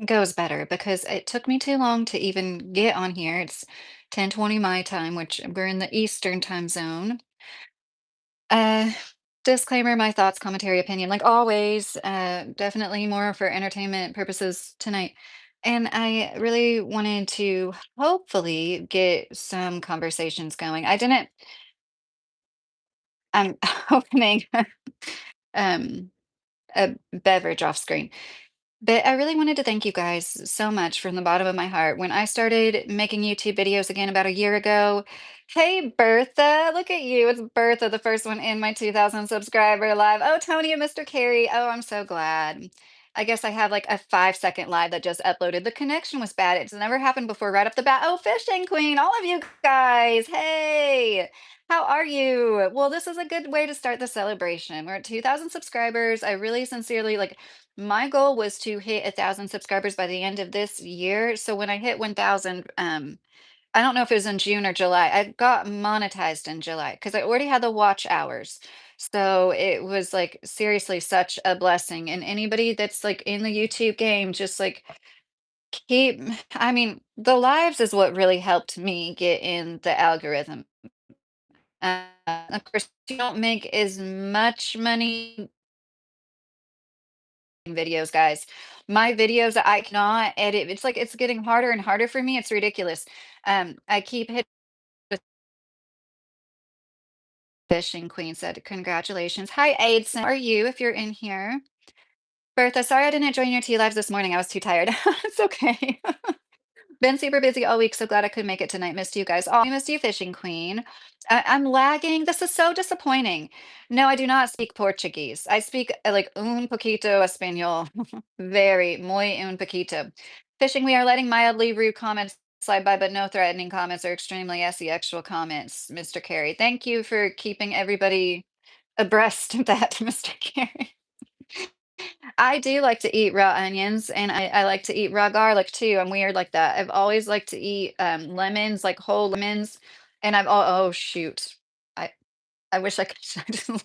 goes better because it took me too long to even get on here. It's 10:20 my time, which we're in the Eastern time zone. Uh, Disclaimer, my thoughts, commentary, opinion, like always, definitely more for entertainment purposes tonight. And I really wanted to hopefully get some conversations going. I'm opening um a beverage off screen. But I really wanted to thank you guys so much from the bottom of my heart. When I started making YouTube videos again about a year ago, hey Bertha, look at you. It's Bertha, the first one in my 2000 subscriber live. Oh, Tony and Mr. Carey. Oh, I'm so glad. I guess I have like a 5-second live that just uploaded. The connection was bad. It's never happened before right off the bat. Oh, Fishing Queen, all of you guys. Hey, how are you? Well, this is a good way to start the celebration. We're at 2000 subscribers. I really sincerely like my goal was to hit 1,000 subscribers by the end of this year. So when I hit 1,000, I don't know if it was in June or July. I got monetized in July because I already had the watch hours. So it was like seriously such a blessing. And anybody that's like in the YouTube game, just like keep, I mean, the lives is what really helped me get in the algorithm. Of course, you don't make as much money videos, guys. My videos, I cannot edit. It's like it's getting harder and harder for me. It's ridiculous. I keep hitting with Fishing Queen said, congratulations. Hi, Aidson. How are you if you're in here? Bertha, sorry I didn't join your tea lives this morning. I was too tired. It's okay. Been super busy all week, so glad I could make it tonight. Missed you guys. Oh, I missed you, Fishing Queen. I'm lagging. This is so disappointing. No, I do not speak Portuguese. I speak like un poquito español. Very, muy un poquito. Fishing, we are letting mildly rude comments slide by, but no threatening comments or extremely sexual comments, Mr. Carey. Thank you for keeping everybody abreast of that, Mr. Carey. I do like to eat raw onions and I like to eat raw garlic too. I'm weird like that. I've always liked to eat lemons, like whole lemons. And oh shoot. I I wish I could.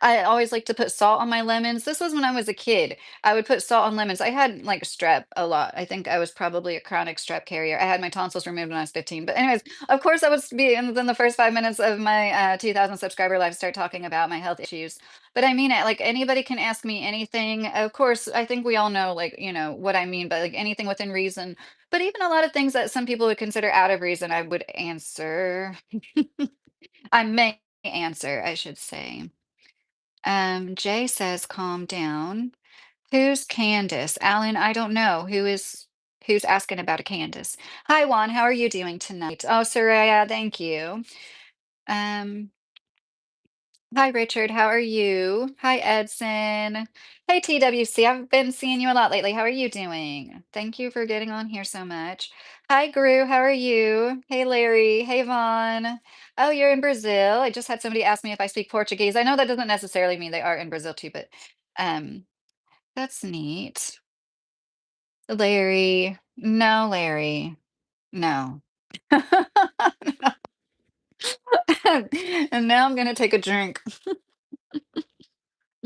I always like to put salt on my lemons. This was when I was a kid. I would put salt on lemons. I had like strep a lot. I think I was probably a chronic strep carrier. I had my tonsils removed when I was 15. But anyways, of course, I was be in the first 5 minutes of my 2000 subscriber live start talking about my health issues. But I mean it. Like anybody can ask me anything. Of course, I think we all know like what I mean, but like anything within reason. But even a lot of things that some people would consider out of reason, I would answer. I may answer, I should say. Jay says, calm down. Who's Candace? Alan, I don't know. Who's asking about a Candace? Hi, Juan. How are you doing tonight? Oh, Soraya, thank you. Um, Hi, Richard. How are you? Hi, Edson. Hey, TWC. I've been seeing you a lot lately. How are you doing? Thank you for getting on here so much. Hi, Gru. How are you? Hey, Larry. Hey, Vaughn. Oh, you're in Brazil. I just had somebody ask me if I speak Portuguese. I know that doesn't necessarily mean they are in Brazil too, but um, that's neat. Larry. No, Larry. No. And now I'm gonna take a drink.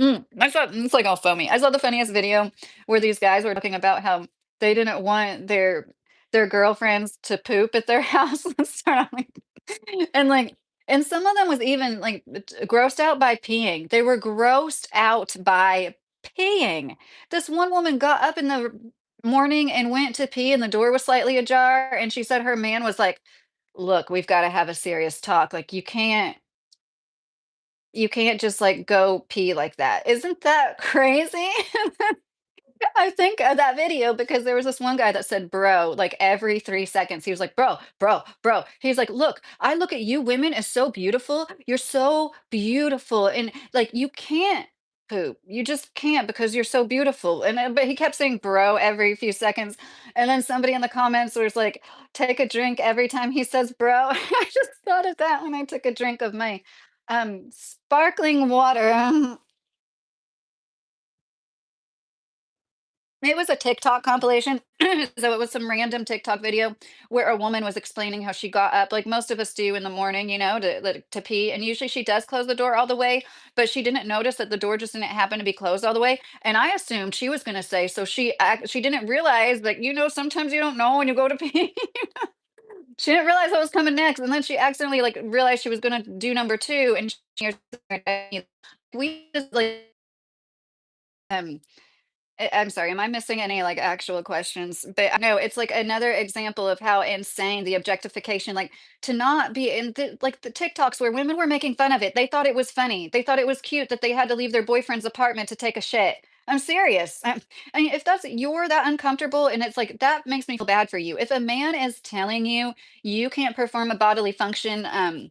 I saw it's like all foamy. I saw the funniest video where these guys were talking about how they didn't want their girlfriends to poop at their house and start like and like and some of them was even like grossed out by peeing. They were grossed out by peeing. This one woman got up in the morning and went to pee and the door was slightly ajar and she said her man was like, "Look, we've got to have a serious talk. Like you can't just like go pee like that. Isn't that crazy?" I think of that video because there was this one guy that said bro like every 3 seconds. He was like, bro, bro, bro. He's like, look, I look at you women as so beautiful. You're so beautiful. And like, you can't poop. You just can't because you're so beautiful. And but he kept saying bro every few seconds. And then somebody in the comments was like, take a drink every time he says bro. I just thought of that when I took a drink of my sparkling water. It was a TikTok compilation. So it was some random TikTok video where a woman was explaining how she got up, like most of us do in the morning, to pee. And usually she does close the door all the way, but she didn't notice that the door just didn't happen to be closed all the way. And I assumed she was going to say, so she didn't realize that, sometimes you don't know when you go to pee. She didn't realize what was coming next. And then she accidentally like realized she was going to do number two. And we just like, um, I'm sorry, am I missing any, like, actual questions? But I know it's, like, another example of how insane the objectification, like, to not be in the TikToks where women were making fun of it. They thought it was funny. They thought it was cute that they had to leave their boyfriend's apartment to take a shit. I'm serious. I mean, if that's you're that uncomfortable and it's like, that makes me feel bad for you. If a man is telling you you can't perform a bodily function, and,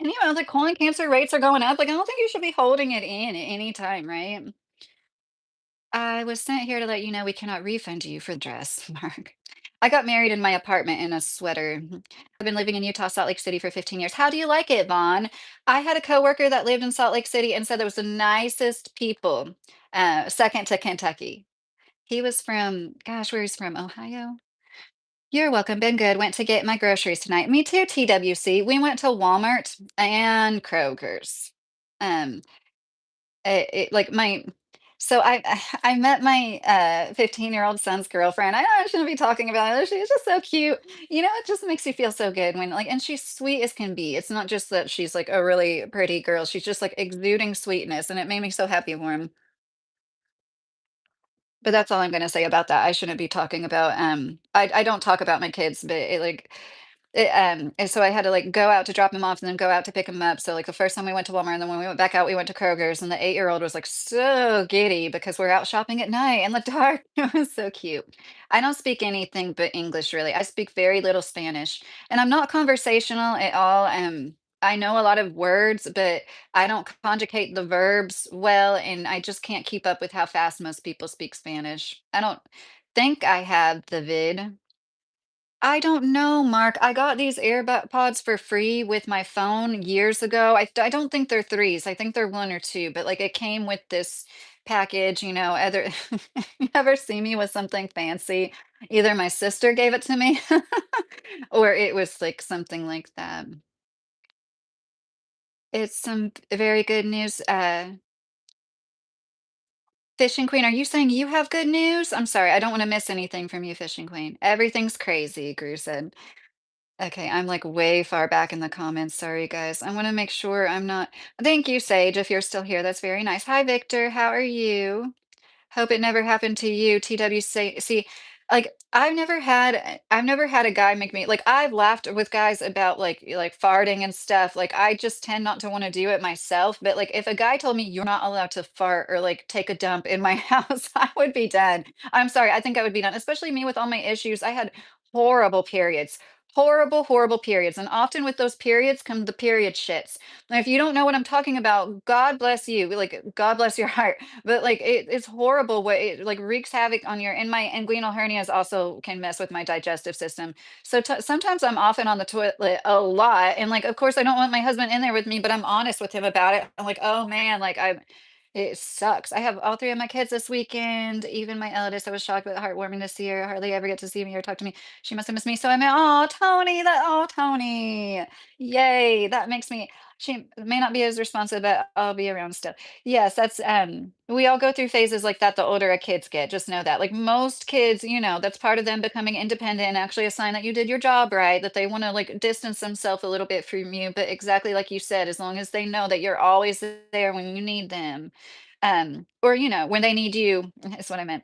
the colon cancer rates are going up, like, I don't think you should be holding it in at any time, right? I was sent here to let you know we cannot refund you for the dress, Mark. I got married in my apartment in a sweater. I've been living in Utah, Salt Lake City for 15 years. How do you like it, Vaughn? I had a coworker that lived in Salt Lake City and said there was the nicest people, second to Kentucky. He was from, gosh, where he's from, Ohio? You're welcome. Been good. Went to get my groceries tonight. Me too, TWC. We went to Walmart and Kroger's. Um, like my so I met my 15-year-old son's girlfriend. I know I shouldn't be talking about her. She's just so cute. It just makes you feel so good when like, and she's sweet as can be. It's not just that she's like a really pretty girl. She's just like exuding sweetness, and it made me so happy for him. But that's all I'm gonna say about that. I shouldn't be talking about, I don't talk about my kids, but and so I had to, like, go out to drop him off and then go out to pick him up. So, like, the first time we went to Walmart, and then when we went back out, we went to Kroger's, and the 8-year-old was, like, so giddy because we're out shopping at night in the dark. It was so cute. I don't speak anything but English, really. I speak very little Spanish, and I'm not conversational at all. I know a lot of words, but I don't conjugate the verbs well, and I just can't keep up with how fast most people speak Spanish. I don't think I have the vid. I don't know, Mark. I got these AirPods pods for free with my phone years ago. I don't think they're threes. I think they're one or two, but like it came with this package, other you ever see me with something fancy? Either my sister gave it to me or it was like something like that. It's some very good news. Fishing Queen, are you saying you have good news? I'm sorry, I don't want to miss anything from you, Fishing Queen. Everything's crazy, Gru said. Okay, I'm like way far back in the comments. Sorry, guys. I want to make sure I'm not. Thank you, Sage, if you're still here. That's very nice. Hi, Victor. How are you? Hope it never happened to you, TWC. See, like I've never had a guy make me like I've laughed with guys about like farting and stuff. Like I just tend not to want to do it myself. But like if a guy told me you're not allowed to fart or like take a dump in my house, I would be done. I'm sorry, I think I would be done, especially me with all my issues. I had horrible periods. Horrible, horrible periods. And often with those periods come the period shits. Now, if you don't know what I'm talking about, God bless you. Like, God bless your heart, but like it's horrible what it like wreaks havoc on your and my inguinal hernias also can mess with my digestive system. So sometimes I'm often on the toilet a lot, and like of course I don't want my husband in there with me, but I'm honest with him about it. I'm like, oh man, like it sucks. I have all three of my kids this weekend, even my eldest. I was shocked but heartwarming to see her. Hardly ever get to see me or talk to me. She must have missed me. So I mean, oh Tony, Tony. Yay. That makes me she may not be as responsive, but I'll be around still. Yes, that's we all go through phases like that the older our kids get. Just know that. Like most kids, that's part of them becoming independent and actually a sign that you did your job right, that they want to like distance themselves a little bit from you. But exactly like you said, as long as they know that you're always there when you need them. Or when they need you, is what I meant.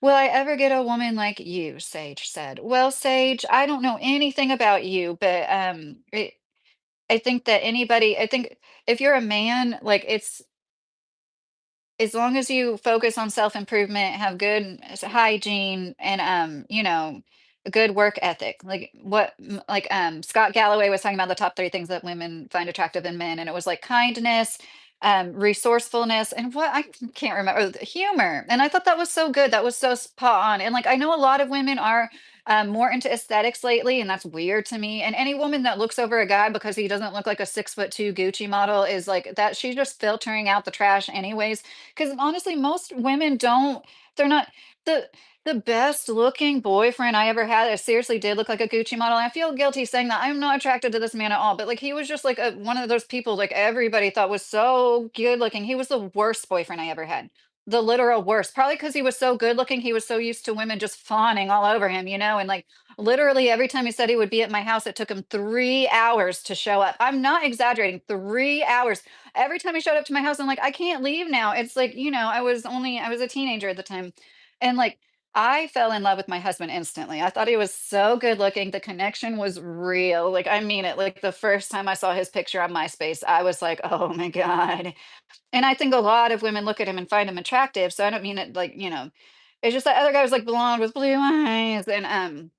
Will I ever get a woman like you? Sage said. Well, Sage, I don't know anything about you, but I think that I think if you're a man, like it's as long as you focus on self-improvement, have good hygiene and a good work ethic. Scott Galloway was talking about the top three things that women find attractive in men, and it was like kindness, resourcefulness, and what I can't remember, humor. And I thought that was so good. That was so spot on. And like I know a lot of women are more into aesthetics lately, and that's weird to me. And any woman that looks over a guy because he doesn't look like a 6'2" Gucci model is like that. She's just filtering out the trash, anyways. Because honestly, most women don't. They're not the the best looking boyfriend I ever had, seriously did look like a Gucci model, and I feel guilty saying that. I'm not attracted to this man at all, but, like, he was just, like, one of those people, like, everybody thought was so good looking. He was the worst boyfriend I ever had. The literal worst. Probably because he was so good looking, he was so used to women just fawning all over him, and, like, literally every time he said he would be at my house, it took him 3 hours to show up. I'm not exaggerating, 3 hours. Every time he showed up to my house, I'm like, "I can't leave now." It's like, I was a teenager at the time, and, like, I fell in love with my husband instantly. I thought he was so good looking, the connection was real, like, I mean it, like, the first time I saw his picture on MySpace, I was like, "Oh my god." And I think a lot of women look at him and find him attractive, so I don't mean it like, it's just that other guy was, like, blonde with blue eyes and,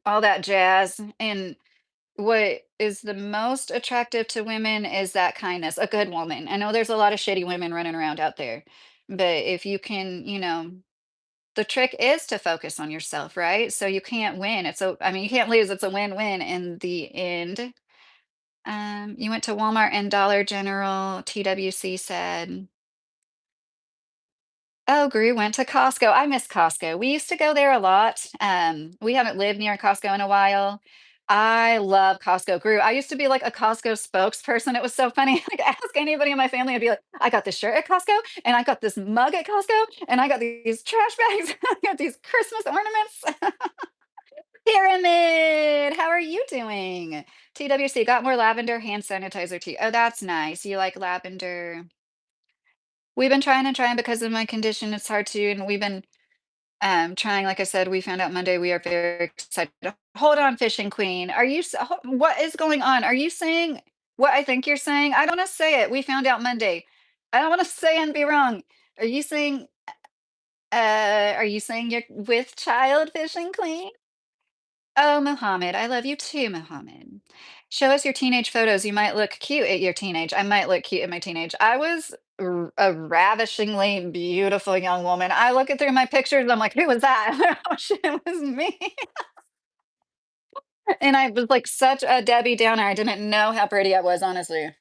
all that jazz, and what is the most attractive to women is that kindness, a good woman. I know there's a lot of shitty women running around out there, but if you can, the trick is to focus on yourself, right? So you can't win. I mean, you can't lose. It's a win-win in the end. You went to Walmart and Dollar General, TWC said. Oh, Gru went to Costco. I miss Costco. We used to go there a lot. We haven't lived near Costco in a while. I love Costco. Gru, I used to be like a Costco spokesperson. It was so funny. Like, ask anybody in my family, I'd be like, I got this shirt at Costco, and I got this mug at Costco, and I got these trash bags, I got these Christmas ornaments. Pyramid, how are you doing? TWC got more lavender hand sanitizer tea. Oh, that's nice. You like lavender. We've been trying and trying because of my condition. It's hard to, and we've been trying. Like I said, we found out Monday. We are very excited. Hold on, fishing queen. What is going on? Are you saying what I think you're saying? I don't want to say it. We found out Monday. I don't want to say and be wrong. Are you saying? Are you saying you're with child fishing queen? Oh, Muhammad, I love you too, Muhammad. Show us your teenage photos. You might look cute at your teenage. I might look cute in my teenage. I was a ravishingly beautiful young woman. I look at through my pictures, I'm like, who was that? Oh shit, it was me. And I was like such a Debbie Downer. I didn't know how pretty I was, honestly.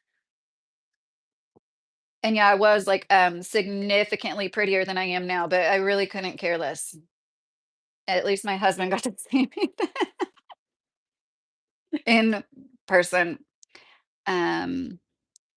And yeah, I was like significantly prettier than I am now, but I really couldn't care less. At least my husband got to see me in person. Um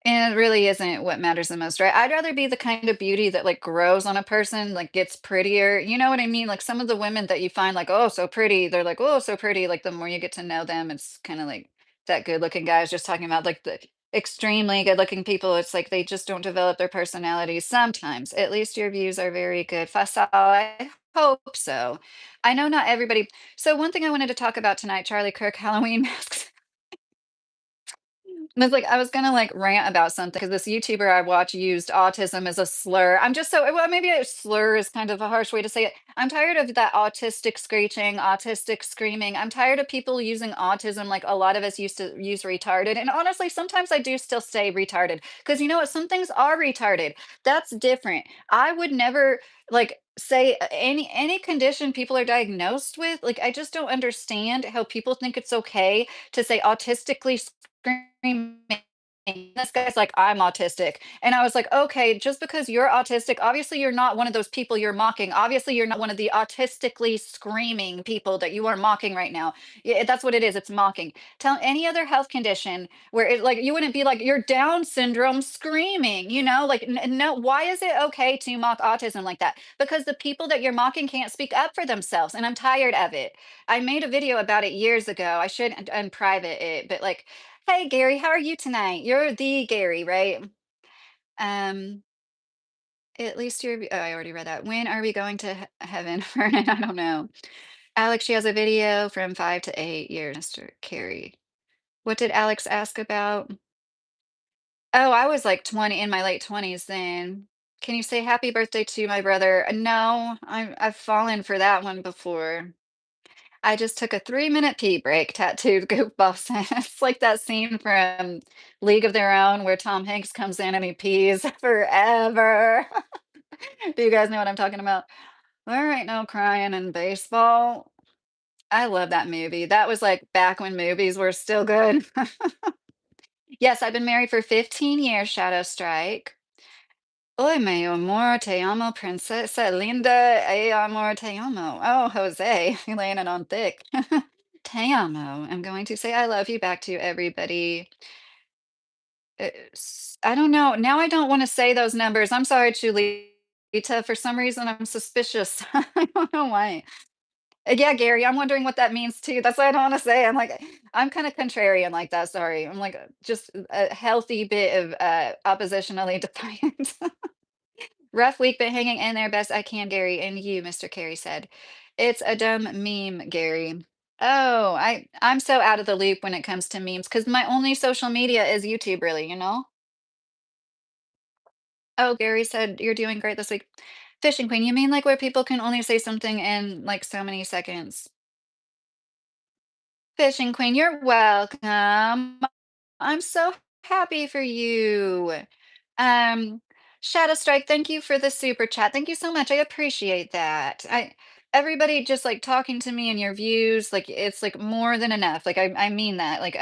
And it really isn't what matters the most, right? I'd rather be the kind of beauty that, like, grows on a person, like, gets prettier, you know what I mean? Like, some of the women that you find, like, "Oh, so pretty," they're like, "Oh, so pretty," like, the more you get to know them, it's kinda like that good-looking guy I was just talking about, like, the extremely good-looking people, it's like they just don't develop their personalities sometimes. At least your views are very good. Fasal, I hope so. I know not everybody so one thing I wanted to talk about tonight, Charlie Kirk Halloween masks. And it's like I was gonna like rant about something because this YouTuber I watch used autism as a slur. I'm just so well, maybe a slur is kind of a harsh way to say it. I'm tired of that autistic screeching, autistic screaming. I'm tired of people using autism like a lot of us used to use retarded. And honestly, sometimes I do still say retarded because you know what? Some things are retarded. That's different. I would never like say any condition people are diagnosed with. Like I just don't understand how people think it's okay to say autistically screaming. This guy's like, I'm autistic. And I was like, okay, just because you're autistic, obviously you're not one of those people you're mocking. Obviously, you're not one of the autistically screaming people that you are mocking right now. Yeah, that's what it is. It's mocking. Tell any other health condition where it like you wouldn't be like you're Down syndrome screaming, like no, why is it okay to mock autism like that? Because the people that you're mocking can't speak up for themselves, and I'm tired of it. I made a video about it years ago. I should unprivate it, but like hey Gary, how are you tonight? You're the Gary, right? Um, at least oh, I already read that. When are we going to heaven, Vernon? I don't know. Alex, she has a video from 5 to 8 years. Mr. Carey. What did Alex ask about? Oh, I was like 20 in my late 20s then. Can you say happy birthday to my brother? No, I've fallen for that one before. I just took a 3-minute pee break, tattooed goofball says. Like that scene from League of Their Own where Tom Hanks comes in and he pees forever. Do you guys know what I'm talking about? There ain't no crying in baseball. I love that movie. That was like back when movies were still good. Yes, I've been married for 15 years, Shadow Strike. Oi, mi amor, te amo, princesa linda, amor, te amo. Oh, Jose, you're laying it on thick. Te amo. I'm going to say I love you back to everybody. I don't know. Now I don't want to say those numbers. I'm sorry, Chulita. For some reason, I'm suspicious. I don't know why. Yeah, Gary, I'm wondering what that means too. That's why I don't want to say. I'm like, I'm kind of contrarian like that. Sorry. I'm like just a healthy bit of oppositionally defiant. Rough week, but hanging in there best I can, Gary. And you, Mr. Carey said. It's a dumb meme, Gary. Oh, I'm so out of the loop when it comes to memes because my only social media is YouTube, really? Oh, Gary said you're doing great this week. Fishing Queen, you mean like where people can only say something in like so many seconds? Fishing Queen, you're welcome. I'm so happy for you. Um, Shadow Strike, thank you for the super chat. Thank you so much. I appreciate that. Everybody just like talking to me and your views, like it's like more than enough. Like I mean that. Like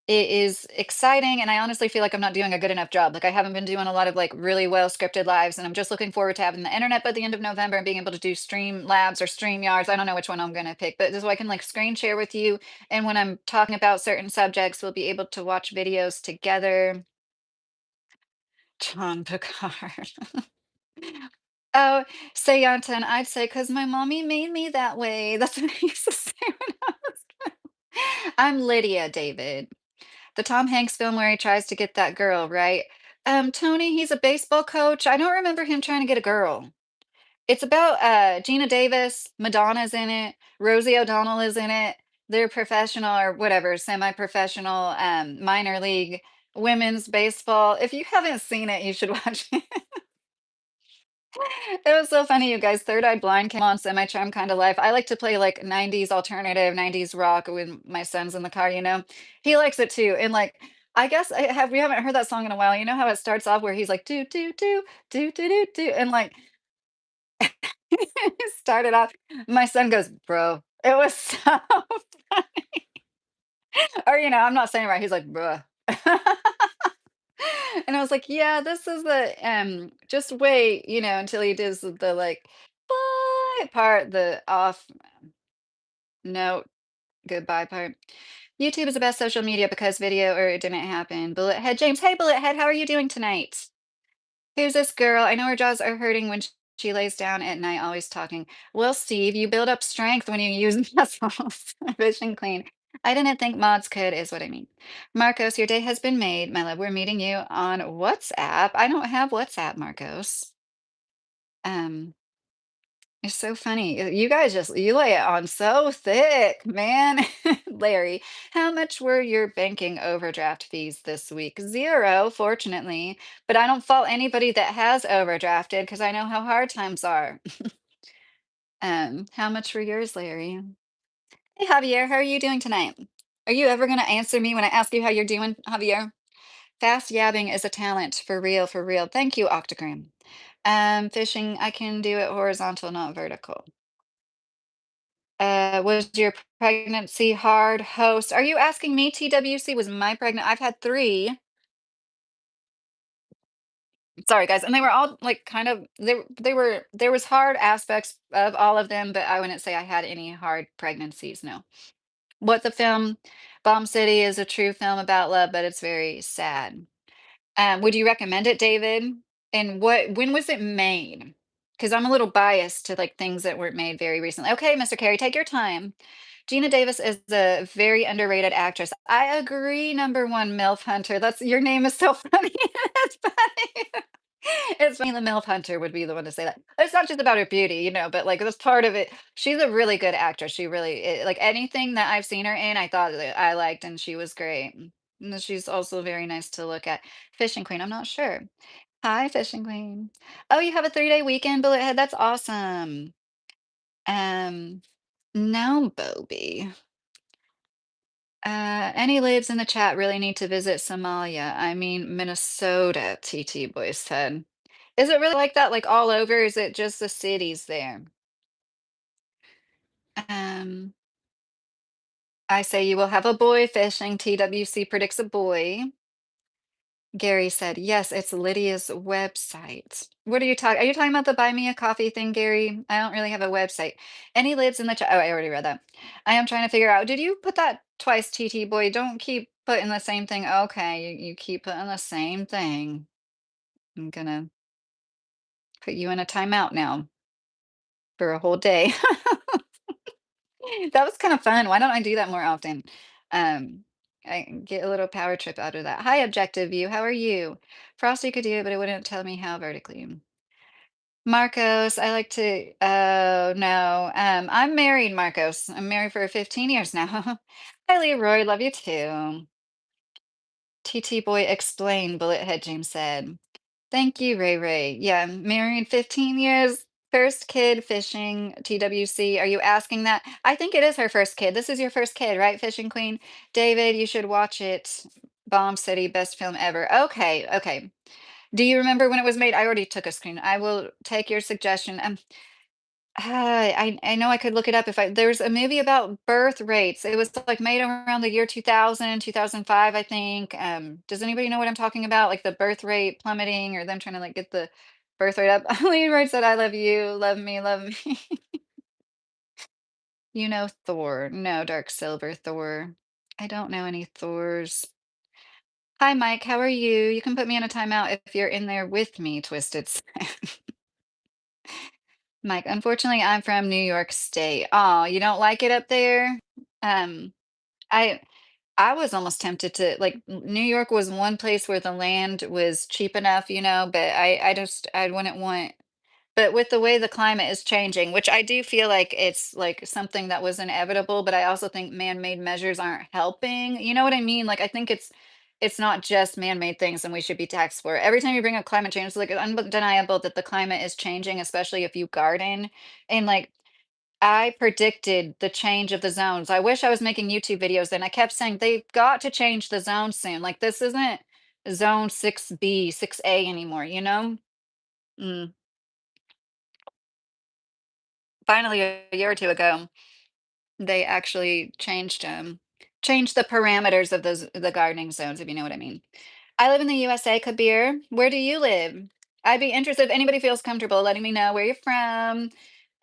it is exciting and I honestly feel like I'm not doing a good enough job. Like I haven't been doing a lot of like really well scripted lives and I'm just looking forward to having the internet by the end of November and being able to do stream labs or stream yards. I don't know which one I'm gonna pick, but this way I can like screen share with you. And when I'm talking about certain subjects, we'll be able to watch videos together. John Picard. Oh, Sayantan, I'd say because my mommy made me that way. That's what I used to say when I was I'm Lydia, David. The Tom Hanks film where he tries to get that girl, right? Tony, he's a baseball coach. I don't remember him trying to get a girl. It's about Gina Davis, Madonna's in it, Rosie O'Donnell is in it. They're professional or whatever, semi-professional minor league women's baseball. If you haven't seen it, you should watch it. It was so funny, you guys. Third Eye Blind came on Semi Charm Kind of Life. I like to play like 90s alternative, 90s rock when my son's in the car. He likes it too. And like, I guess we haven't heard that song in a while. You know how it starts off where he's like do do do do do do do and like it started off. My son goes, bro. It was so funny. Or I'm not saying it right. He's like, bruh. And I was like, yeah, this is the just wait, until he does the like bye part, the off note goodbye part. YouTube is the best social media because video or it didn't happen. Bullethead James, hey Bullethead, how are you doing tonight? Who's this girl? I know her jaws are hurting when she lays down at night, always talking. Well, Steve, you build up strength when you use muscles. Vision clean. I didn't think mods could, is what I mean. Marcos, your day has been made, my love. We're meeting you on WhatsApp. I don't have WhatsApp, Marcos. Um, it's so funny. You guys you lay it on so thick, man. Larry, how much were your banking overdraft fees this week? Zero, fortunately. But I don't fault anybody that has overdrafted because I know how hard times are. How much were yours, Larry? Hey, Javier, how are you doing tonight? Are you ever going to answer me when I ask you how you're doing, Javier? Fast yabbing is a talent, for real, for real. Thank you, Octogram. Fishing, I can do it horizontal, not vertical. Was your pregnancy hard, host? Are you asking me? TWC was my pregnant. I've had three. Sorry, guys, and they were all like kind of they were there was hard aspects of all of them, but I wouldn't say I had any hard pregnancies. No. What the film Bomb City is a true film about love, but it's very sad. Would you recommend it, David? And when was it made? Because I'm a little biased to like things that weren't made very recently. Okay, Mr. Carey, take your time. Gina Davis is a very underrated actress. I agree, number one, MILF Hunter. That's your name is so funny. It's funny. It's funny the MILF Hunter would be the one to say that. It's not just about her beauty, but like that's part of it. She's a really good actress. She really like anything that I've seen her in, I thought that I liked and she was great. And she's also very nice to look at. Fishing Queen, I'm not sure. Hi, Fishing Queen. Oh, you have a 3-day weekend, Bullethead. That's awesome. Um, no, Bobby. Any libs in the chat really need to visit Somalia. I mean, Minnesota, TT Boy said. Is it really like that, like all over? Is it just the cities there? Um, I say you will have a boy fishing. TWC predicts a boy. Gary said, "Yes, it's Lydia's website." What are you talking about the buy me a coffee thing, Gary? I don't really have a website. Any lids in the chat? Oh, I already read that. I am trying to figure out, did you put that twice, TT boy? Don't keep putting the same thing. Okay, you keep putting the same thing. I'm gonna put you in a timeout now for a whole day. That was kind of fun. Why don't I do that more often? Um, I get a little power trip out of that. Hi, Objective View. How are you? Frosty could do it, but it wouldn't tell me how vertically. Marcos, I like to, oh no. I'm married, Marcos. I'm married for 15 years now. Hi, Leroy. Love you too. TT boy explain, Bullethead James said. Thank you, Ray Ray. Yeah, I'm married 15 years. First kid fishing, TWC. Are you asking that? I think it is her first kid. This is your first kid, right, Fishing Queen? David, you should watch it. Bomb City, best film ever. Okay, okay. Do you remember when it was made? I already took a screen. I will take your suggestion. I know I could look it up if I there's a movie about birth rates. It was like made around the year 2000, 2005, I think. Does anybody know what I'm talking about? Like the birth rate plummeting or them trying to like get the birth rate up. Leroy said, I love you, love me, love me. You know Thor. No, Dark Silver Thor. I don't know any Thors. Hi, Mike. How are you? You can put me in a timeout if you're in there with me, Twisted. Mike, unfortunately, I'm from New York State. Oh, you don't like it up there? Um, I I was almost tempted to like New York was one place where the land was cheap enough, but I wouldn't want but with the way the climate is changing, which I do feel like it's like something that was inevitable, but I also think man-made measures aren't helping. You know what I mean? Like I think it's not just man-made things and we should be taxed for it. Every time you bring up climate change, it's like it's undeniable that the climate is changing, especially if you garden. And like I predicted the change of the zones. I wish I was making YouTube videos then. I kept saying they've got to change the zone soon. Like this isn't zone 6B, 6A anymore, you know? Mm. Finally, a year or two ago, they actually changed the parameters of the gardening zones, if you know what I mean. I live in the USA, Kabir. Where do you live? I'd be interested if anybody feels comfortable letting me know where you're from.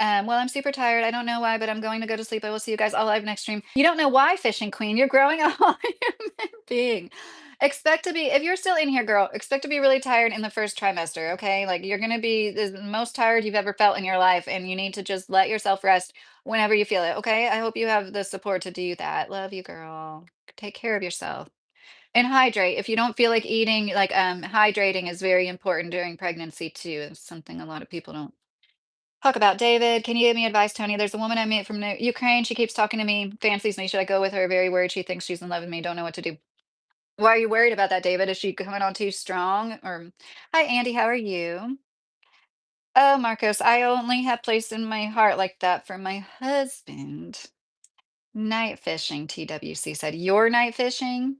Well, I'm super tired. I don't know why, but I'm going to go to sleep. I will see you guys all live next stream. You don't know why, Fishing Queen. You're growing a whole human being. Expect to be, if you're still in here, girl, expect to be really tired in the first trimester, okay? Like you're gonna be the most tired you've ever felt in your life, and you need to just let yourself rest whenever you feel it, okay? I hope you have the support to do that. Love you, girl. Take care of yourself. And hydrate. If you don't feel like eating, like hydrating is very important during pregnancy too. It's something a lot of people don't talk about. David, can you give me advice, Tony? There's a woman I met from Ukraine. She keeps talking to me, fancies me. Should I go with her? Very worried. She thinks she's in love with me. Don't know what to do. Why are you worried about that, David? Is she coming on too strong? Or hi, Andy. How are you? Oh, Marcos, I only have place in my heart like that for my husband. Night fishing, TWC said. You're night fishing?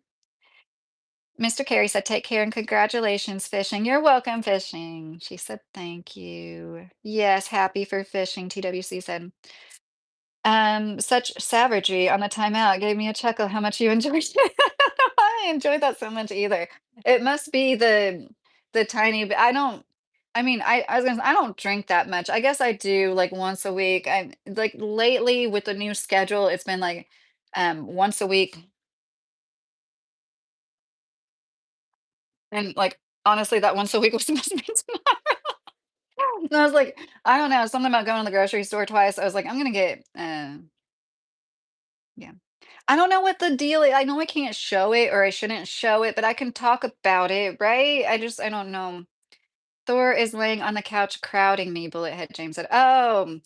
Mr. Carey said, take care and congratulations, fishing. You're welcome, fishing. She said, thank you. Yes, happy for fishing, TWC said. Such savagery on the timeout gave me a chuckle how much you enjoyed it. I enjoyed that so much either. It must be the tiny bit. I mean, I was gonna I don't drink that much. I guess I do like once a week. I like lately with the new schedule, it's been like once a week. And like honestly, that once a week was supposed to be tomorrow. And I was like, I don't know, something about going to the grocery store twice. I was like, I'm gonna get yeah. I don't know what the deal is. I know I can't show it or I shouldn't show it, but I can talk about it, right? I don't know. Thor is laying on the couch crowding me, Bullethead James said. Oh,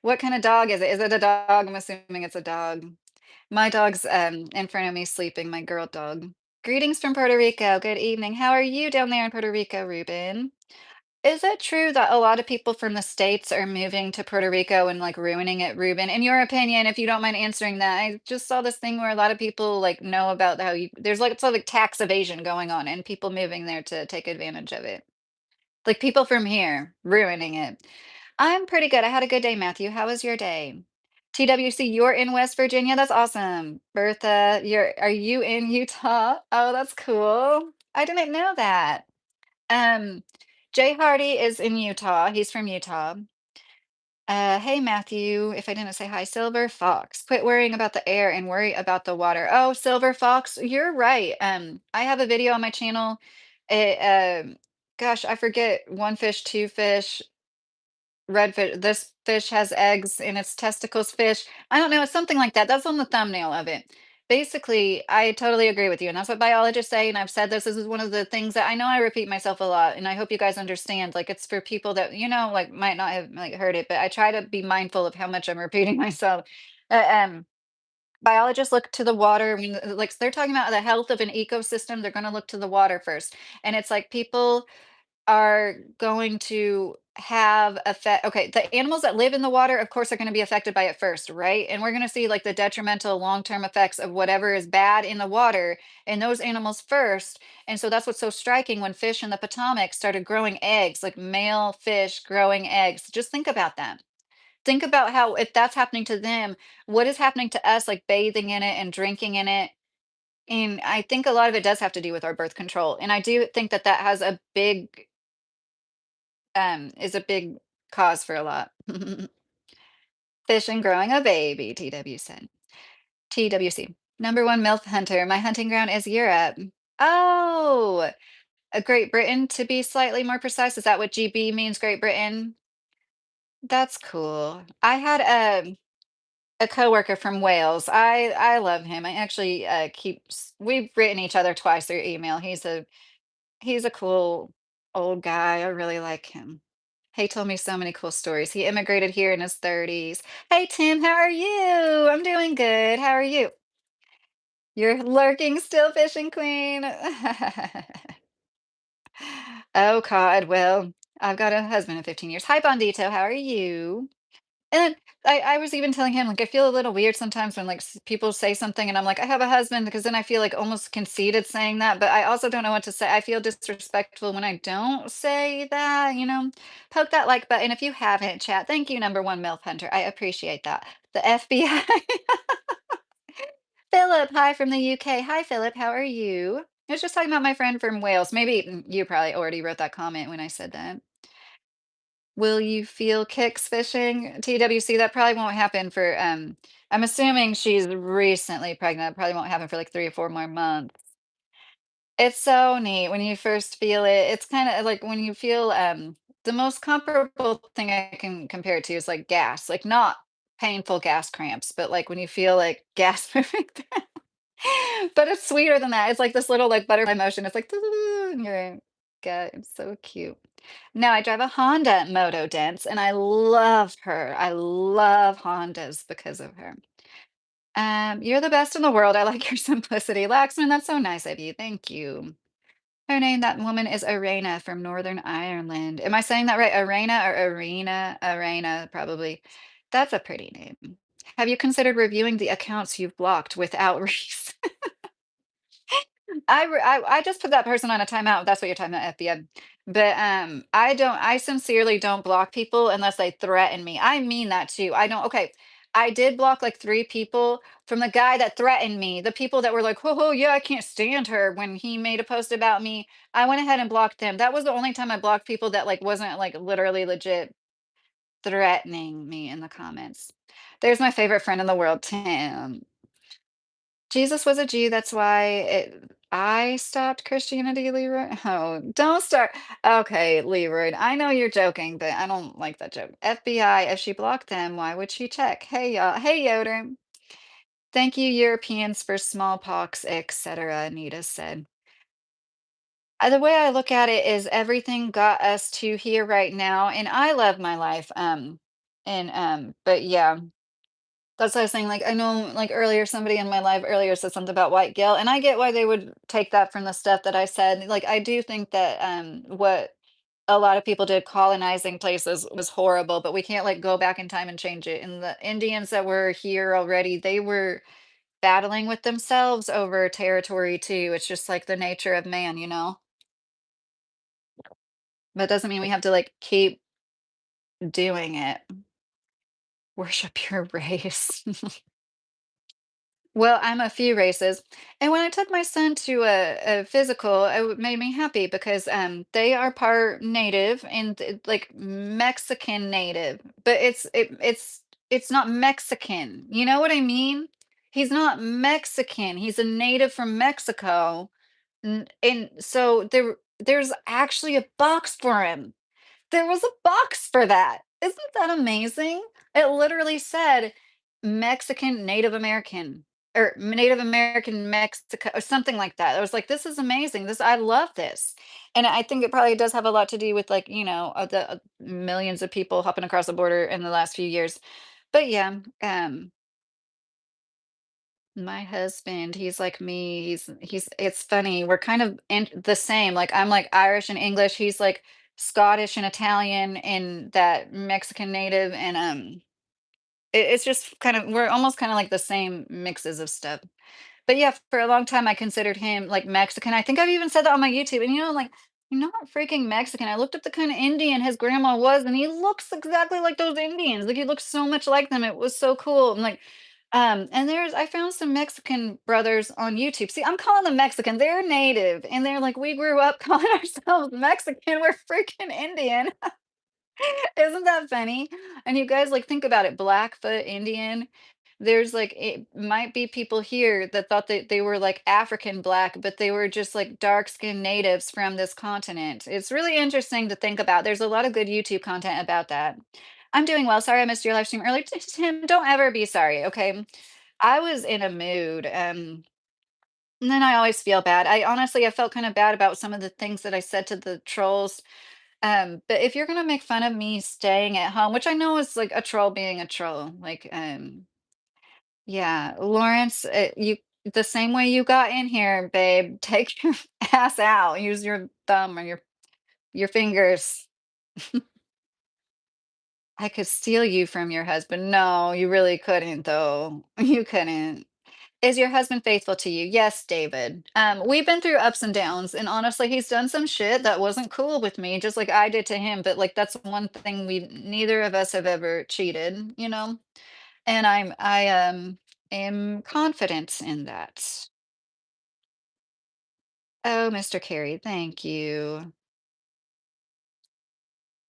what kind of dog is it? Is it a dog? I'm assuming it's a dog. My dog's in front of me sleeping, my girl dog. Greetings from Puerto Rico. Good evening. How are you down there in Puerto Rico, Ruben? Is it true that a lot of people from the States are moving to Puerto Rico and like ruining it, Ruben? In your opinion, if you don't mind answering that, I just saw this thing where a lot of people like know about how there's like sort of like tax evasion going on and people moving there to take advantage of it. Like people from here ruining it. I'm pretty good. I had a good day, Matthew. How was your day? TWC, you're in West Virginia. That's awesome. Bertha, are you in Utah? Oh, that's cool. I didn't know that. Um, Jay Hardy is in Utah. He's from Utah. Hey Matthew, if I didn't say hi, Silver Fox. Quit worrying about the air and worry about the water. Oh, Silver Fox, you're right. I have a video on my channel. It, gosh, I forget one fish, two fish, redfish. This fish has eggs in its testicles. Fish. I don't know. It's something like that. That's on the thumbnail of it. Basically, I totally agree with you, and that's what biologists say. And I've said this. This is one of the things that I know I repeat myself a lot, and I hope you guys understand. Like it's for people that like might not have like heard it, but I try to be mindful of how much I'm repeating myself. Biologists look to the water. I mean, like they're talking about the health of an ecosystem. They're going to look to the water first, and it's like people are going to have effect okay, the animals that live in the water, of course, are gonna be affected by it first, right? And we're gonna see, like, the detrimental long-term effects of whatever is bad in the water in those animals first, and so that's what's so striking when fish in the Potomac started growing eggs, like male fish growing eggs. Just think about that. Think about how if that's happening to them, what is happening to us, like, bathing in it and drinking in it, and I think a lot of it does have to do with our birth control, and I do think that that has a big is a big cause for a lot. Fish and growing a baby, TW said. TWC. Number one MILF hunter. My hunting ground is Europe. Oh, Great Britain to be slightly more precise. Is that what GB means, Great Britain? That's cool. I had a coworker from Wales. I love him. I actually we've written each other twice through email. He's a cool old guy. I really like him. He told me so many cool stories. He immigrated here in his 30s. Hey, Tim, how are you? I'm doing good. How are you? You're lurking still, fishing queen. Oh, God. Well, I've got a husband of 15 years. Hi, Bondito. How are you? And I was even telling him, like, I feel a little weird sometimes when, like, people say something and I'm like, I have a husband, because then I feel like almost conceited saying that. But I also don't know what to say. I feel disrespectful when I don't say that. Poke that like button if you haven't, chat. Thank you, number one MILF Hunter. I appreciate that. The FBI. Philip, hi from the UK. Hi, Philip. How are you? I was just talking about my friend from Wales. Maybe you probably already wrote that comment when I said that. Will you feel kicks fishing? TWC, that probably won't happen for, I'm assuming she's recently pregnant. Probably won't happen for like 3 or 4 more months. It's so neat when you first feel it. It's kinda like when you feel, the most comparable thing I can compare it to is like gas, like not painful gas cramps, but like when you feel like gas moving through. But it's sweeter than that. It's like this little like butterfly motion. It's like "Doo-doo-doo," in your gut. It's so cute. Now I drive a Honda Moto Dense and I love her. I love Hondas because of her. You're the best in the world. I like your simplicity. Laxman, that's so nice of you. Thank you. Her name, that woman is Arena from Northern Ireland. Am I saying that right? Arena or Arena? Arena, probably. That's a pretty name. Have you considered reviewing the accounts you've blocked without reason? I just put that person on a timeout, if that's what you're talking about, FBI. But, I sincerely don't block people unless they threaten me. I mean that too. I don't okay, I did block, like, 3 people from the guy that threatened me. The people that were like, "Oh, yeah, I can't stand her," when he made a post about me, I went ahead and blocked them. That was the only time I blocked people that, like, wasn't, like, literally legit threatening me in the comments. There's my favorite friend in the world, Tim. Jesus was a Jew, that's why I stopped Christianity, Leroy. Oh, don't start. Okay, Leroy, I know you're joking, but I don't like that joke. FBI, if she blocked them, why would she check? Hey, y'all. Hey, Yoder. Thank you, Europeans, for smallpox, etc., Anita said. The way I look at it is everything got us to here right now, and I love my life. But yeah. That's what I was saying, like, I know, like, earlier, somebody in my life earlier said something about white guilt, and I get why they would take that from the stuff that I said. Like, I do think that, what a lot of people did colonizing places was horrible, but we can't, like, go back in time and change it. And the Indians that were here already, they were battling with themselves over territory too. It's just like the nature of man. But it doesn't mean we have to, like, keep doing it. Worship your race. Well, I'm a few races. And when I took my son to a physical, made me happy because they are part native and like Mexican native, but it's not Mexican. You know what I mean? He's not Mexican. He's a native from Mexico. And so there's actually a box for him. There was a box for that. Isn't that amazing? It literally said Mexican Native American or Native American Mexico or something like that. I was like, this is amazing. This I love this. And I think it probably does have a lot to do with like, the millions of people hopping across the border in the last few years. But yeah, my husband, he's like me. He's it's funny. We're kind of the same. Like I'm like Irish and English. He's like Scottish and Italian and that Mexican native and it's just kind of we're almost kind of like the same mixes of stuff. But yeah, for a long time I considered him like Mexican. I think I've even said that on my YouTube. And like, you're not freaking Mexican. I looked up the kind of Indian his grandma was, and he looks exactly like those Indians. Like he looks so much like them. It was so cool. And like, and I found some Mexican brothers on YouTube. See, I'm calling them Mexican. They're native, and they're like, we grew up calling ourselves Mexican. We're freaking Indian. Isn't that funny? And you guys, like, think about it, Blackfoot Indian. There's like it might be people here that thought that they were like African black, but they were just like dark-skinned natives from this continent. It's really interesting to think about. There's a lot of good YouTube content about that. I'm doing well. Sorry I missed your live stream earlier. Tim, don't ever be sorry, okay? I was in a mood, and then I always feel bad. I felt kind of bad about some of the things that I said to the trolls, but if you're gonna make fun of me staying at home, which I know is like a troll being a troll, like, yeah, Lawrence, you the same way you got in here, babe. Take your ass out. Use your thumb or your fingers. I could steal you from your husband. No, you really couldn't, though. You couldn't. Is your husband faithful to you? Yes, David. We've been through ups and downs, and honestly, he's done some shit that wasn't cool with me, just like I did to him. But like that's one thing we neither of us have ever cheated, you know? And I am confident in that. Oh, Mr. Carey, thank you.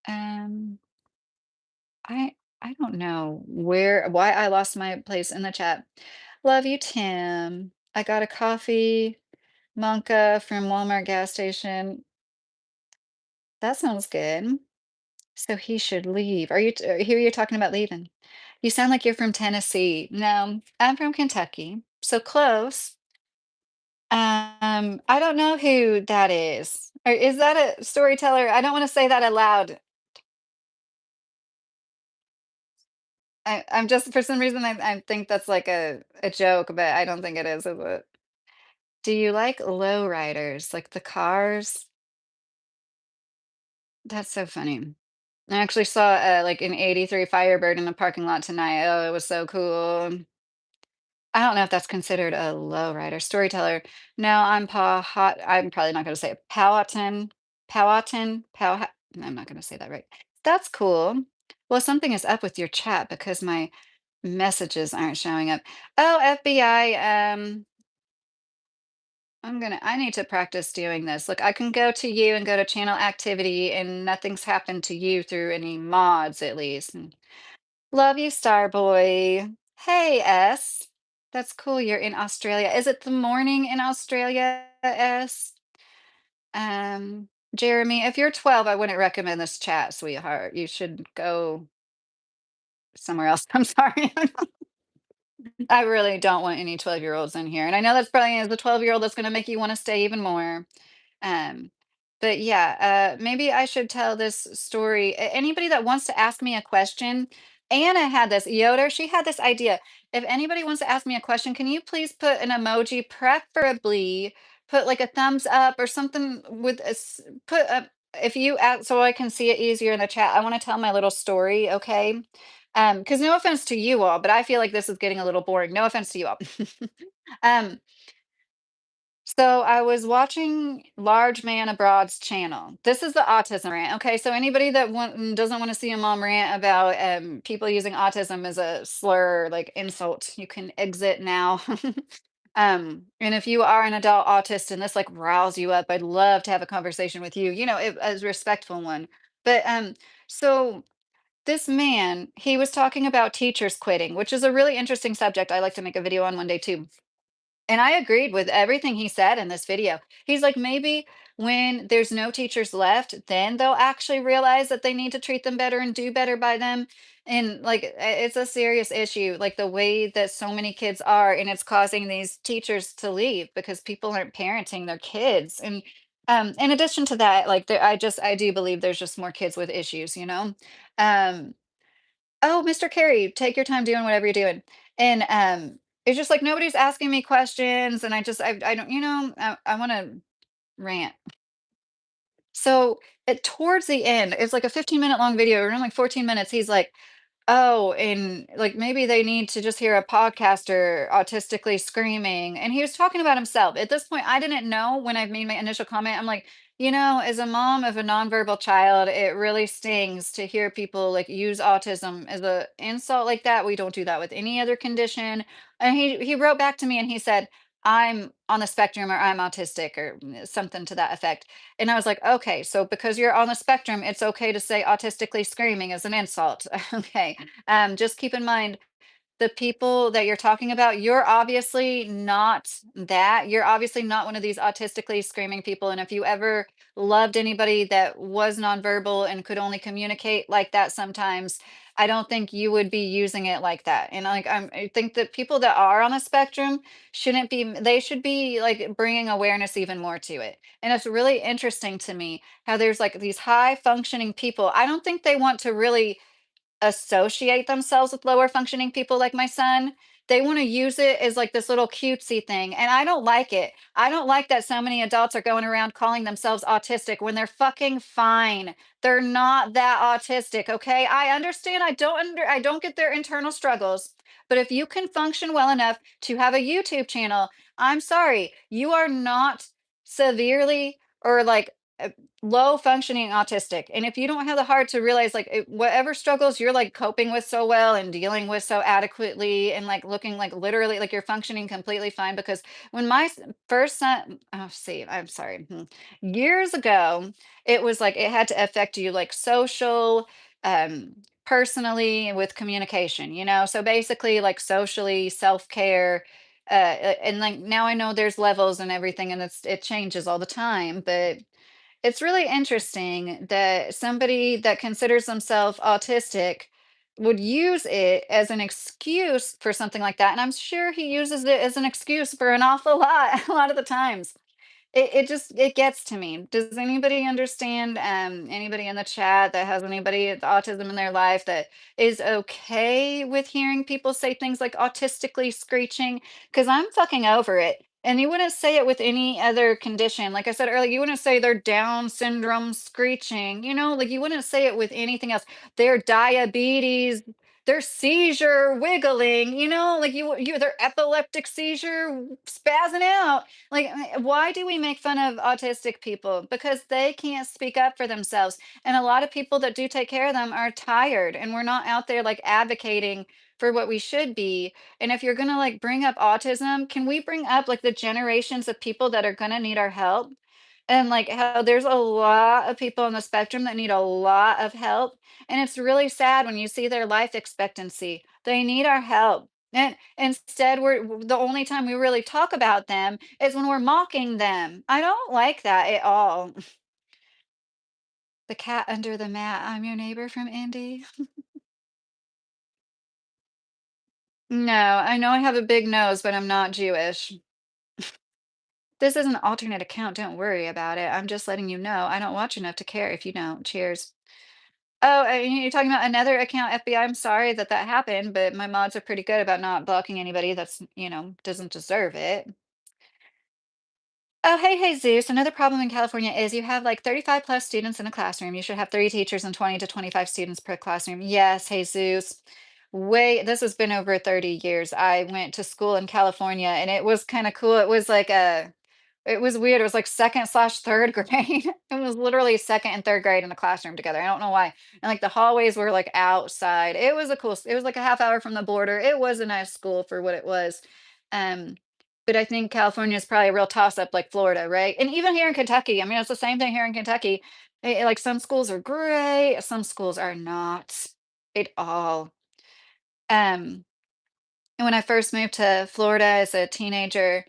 Um, I don't know why I lost my place in the chat. Love you, Tim. I got a coffee Monka from Walmart gas station. That sounds good. So he should leave. Here you're talking about leaving. You sound like you're from Tennessee. No, I'm from Kentucky. So close. I don't know who that is. Or is that a storyteller? I don't want to say that aloud. I'm just for some reason I think that's like a joke, but I don't think it is it? Do you like lowriders, like the cars? That's so funny. I actually saw like an 83 Firebird in the parking lot tonight. Oh, it was so cool. I don't know if that's considered a lowrider. Storyteller. No, I'm probably not going to say it. I'm not going to say that right. That's cool. Well, something is up with your chat because my messages aren't showing up. Oh, FBI. I need to practice doing this. Look, I can go to you and go to channel activity and nothing's happened to you through any mods at least. Love you, Starboy. Hey, S. That's cool. You're in Australia. Is it the morning in Australia, S? Jeremy, if you're 12, I wouldn't recommend this chat, sweetheart. You should go somewhere else. I'm sorry. I really don't want any 12-year-olds in here. And I know that's probably as a 12-year-old that's gonna make you wanna stay even more. Um, but yeah, maybe I should tell this story. Anybody that wants to ask me a question, Anna had this, Yoder, she had this idea. If anybody wants to ask me a question, can you please put an emoji, preferably put like a thumbs up or something with put a, if you ask so I can see it easier in the chat. I want to tell my little story, okay? Because no offense to you all, but I feel like this is getting a little boring. No offense to you all. um, So I was watching Large Man Abroad's channel. This is the autism rant. Okay, so anybody that doesn't want to see a mom rant about people using autism as a slur, like insult, you can exit now. And if you are an adult autist and this like riles you up, I'd love to have a conversation with you. As a respectful one. But so this man, he was talking about teachers quitting, which is a really interesting subject. I like to make a video on one day too, and I agreed with everything he said in this video. He's like, maybe when there's no teachers left, then they'll actually realize that they need to treat them better and do better by them. And like, it's a serious issue, like the way that so many kids are, and it's causing these teachers to leave because people aren't parenting their kids. And in addition to that, like, I do believe there's just more kids with issues. Um, "Oh, Mr. Carey, take your time doing whatever you're doing." And, it's just like nobody's asking me questions, and I don't I wanna rant. So, towards the end, it's like a 15-minute long video, around like 14 minutes, he's like, "Oh, and, like, maybe they need to just hear a podcaster autistically screaming," and he was talking about himself. At this point, I didn't know when I made my initial comment, I'm like, as a mom of a nonverbal child, it really stings to hear people, like, use autism as a insult like that. We don't do that with any other condition, and he wrote back to me and he said, "I'm on the spectrum," or "I'm autistic," or something to that effect. And I was like, okay, so because you're on the spectrum, it's okay to say autistically screaming as an insult. Okay. Just keep in mind the people that you're talking about, you're obviously not that. You're obviously not one of these autistically screaming people. And if you ever loved anybody that was nonverbal and could only communicate like that sometimes, I don't think you would be using it like that. And like, I think that people that are on a spectrum shouldn't be, they should be like bringing awareness even more to it. And it's really interesting to me how there's like these high functioning people. I don't think they want to really associate themselves with lower functioning people like my son. They want to use it as like this little cutesy thing. And I don't like it. I don't like that so many adults are going around calling themselves autistic when they're fucking fine. They're not that autistic, okay? I understand I don't get their internal struggles. But if you can function well enough to have a YouTube channel, I'm sorry, you are not severely or like low functioning autistic. And if you don't have the heart to realize like whatever struggles you're like coping with so well and dealing with so adequately and like looking like literally like you're functioning completely fine, because when my first son, oh see, I'm sorry, years ago, it was like it had to affect you like social, personally, and with communication. So basically like socially, self-care, and like now I know there's levels and everything, and it changes all the time, but it's really interesting that somebody that considers themselves autistic would use it as an excuse for something like that. And I'm sure he uses it as an excuse for an awful lot, a lot of the times. It gets to me. Does anybody understand, anybody in the chat that has anybody with autism in their life that is okay with hearing people say things like autistically screeching? Because I'm fucking over it. And you wouldn't say it with any other condition. Like I said earlier, you wouldn't say they're Down syndrome screeching, like you wouldn't say it with anything else. Their diabetes, their seizure wiggling, like their epileptic seizure spazzing out. Like, why do we make fun of autistic people? Because they can't speak up for themselves. And a lot of people that do take care of them are tired, and we're not out there like advocating for what we should be. And if you're going to like bring up autism, can we bring up like the generations of people that are going to need our help? And like how there's a lot of people on the spectrum that need a lot of help. And it's really sad when you see their life expectancy. They need our help. And instead, the only time we really talk about them is when we're mocking them. I don't like that at all. The cat under the mat. I'm your neighbor from Indy. No, I know I have a big nose, but I'm not Jewish. This is an alternate account. Don't worry about it. I'm just letting you know. I don't watch enough to care if you don't. Cheers. Oh, you're talking about another account, FBI. I'm sorry that that happened, but my mods are pretty good about not blocking anybody that's doesn't deserve it. Oh, hey, Zeus. Another problem in California is you have like 35 plus students in a classroom. You should have 30 teachers and 20 to 25 students per classroom. Yes, Jesus. This has been over 30 years. I went to school in California and it was kind of cool. It was like a It was weird. It was like 2nd/3rd grade. It was literally 2nd and 3rd grade in the classroom together. I don't know why. And like the hallways were like outside. It was a cool, it was like a half hour from the border. It was a nice school for what it was. Um, but I think California is probably a real toss up like Florida, right? And even here in Kentucky, I mean, it's the same thing here in Kentucky. Like some schools are great, some schools are not at all. Um, and when I first moved to Florida as a teenager,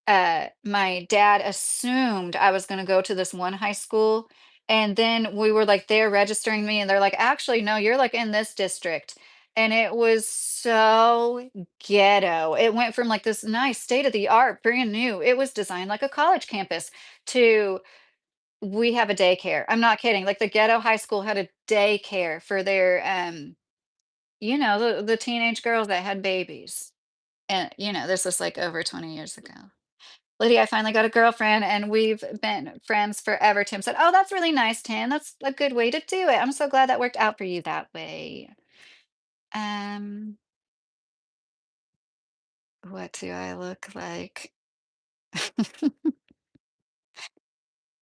my dad assumed I was gonna go to this one high school, and then we were, like, there registering me, and they're like, "Actually, no, you're, like, in this district." And it was so ghetto. It went from, like, this nice state of the art, brand new, it was designed like a college campus, to we have a daycare. I'm not kidding, like, the ghetto high school had a daycare for their, the teenage girls that had babies. And, this was, like, over 20 years ago. Lydia, I finally got a girlfriend and we've been friends forever. Tim said, "Oh, that's really nice, Tim. That's a good way to do it. I'm so glad that worked out for you that way." Um, what do I look like?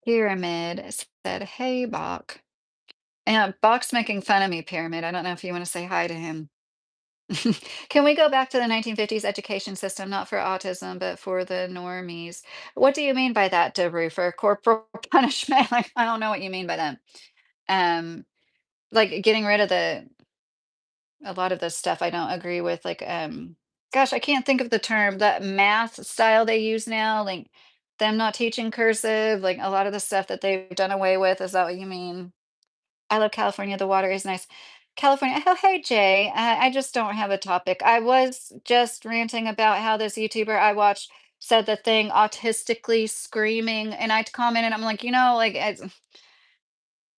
Pyramid said, "Hey, Bach." And Bach's making fun of me, Pyramid. I don't know if you want to say hi to him. Can we go back to the 1950s education system, not for autism, but for the normies? What do you mean by that, DeRu? For corporal punishment? Like, I don't know what you mean by that. Um, like getting rid of a lot of the stuff I don't agree with, like, gosh, I can't think of the term, that math style they use now, like them not teaching cursive, like a lot of the stuff that they've done away with. Is that what you mean? I love California. The water is nice. California. Oh, hey, Jay. I just don't have a topic. I was just ranting about how this YouTuber I watched said the thing autistically screaming, and I commented, I'm like, like,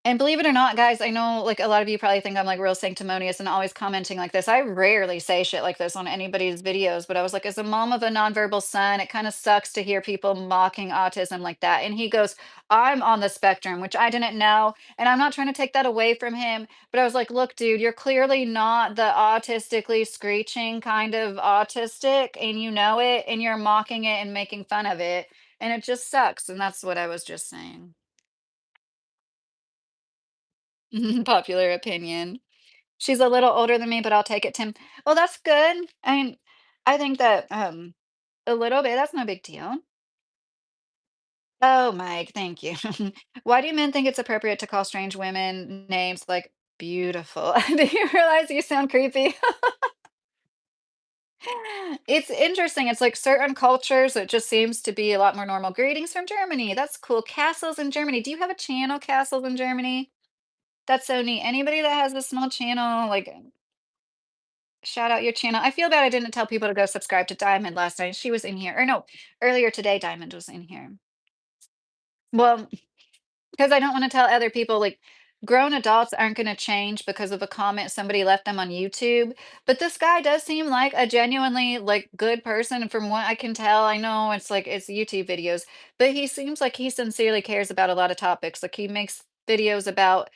and believe it or not, guys, I know like a lot of you probably think I'm like real sanctimonious and always commenting like this. I rarely say shit like this on anybody's videos, but I was like, as a mom of a nonverbal son, it kind of sucks to hear people mocking autism like that. And he goes, I'm on the spectrum, which I didn't know. And I'm not trying to take that away from him, but I was like, look, dude, you're clearly not the autistically screeching kind of autistic, and you know it, and you're mocking it and making fun of it. And it just sucks. And that's what I was just saying. Popular opinion. She's a little older than me, but I'll take it, Tim. Well, that's good. I mean, I think that, a little bit, that's no big deal. Oh, Mike, thank you. Why do men think it's appropriate to call strange women names like beautiful? Do you realize you sound creepy? It's interesting. It's like certain cultures, it just seems to be a lot more normal. Greetings from Germany. That's cool. Castles in Germany. Do you have a channel, Castles in Germany? That's so neat. Anybody that has a small channel, like, shout out your channel. I feel bad I didn't tell people to go subscribe to Diamond last night. She was in here. Or no, earlier today, Diamond was in here. Well, because I don't want to tell other people, like, grown adults aren't going to change because of a comment somebody left them on YouTube. But this guy does seem like a genuinely like good person. And from what I can tell, I know it's like it's YouTube videos, but he seems like he sincerely cares about a lot of topics. Like he makes videos about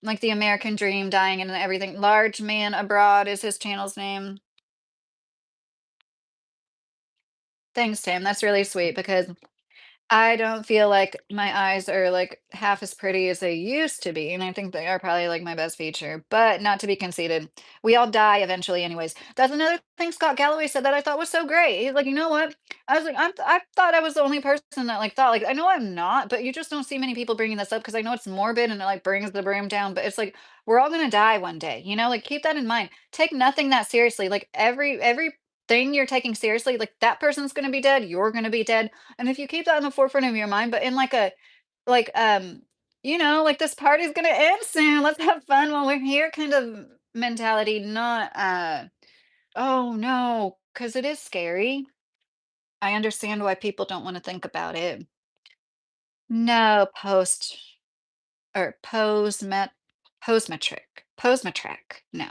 like the American dream dying and everything. Large Man Abroad is his channel's name. Thanks, Tim. That's really sweet because I don't feel like my eyes are like half as pretty as they used to be. And I think they are probably like my best feature, but not to be conceited. We all die eventually, anyways. That's another thing Scott Galloway said that I thought was so great. He's like, you know what? I was like, I thought I was the only person that like thought, like, I know I'm not, but you just don't see many people bringing this up because I know it's morbid and it like brings the broom down. But it's like, we're all going to die one day, like keep that in mind. Take nothing that seriously. Like every thing you're taking seriously, like that person's going to be dead. You're going to be dead, and if you keep that in the forefront of your mind, but in like a like like this party's gonna end soon. Let's have fun while we're here kind of mentality, not oh no, because it is scary. I understand why people don't want to think about it. No, or posmetric. No.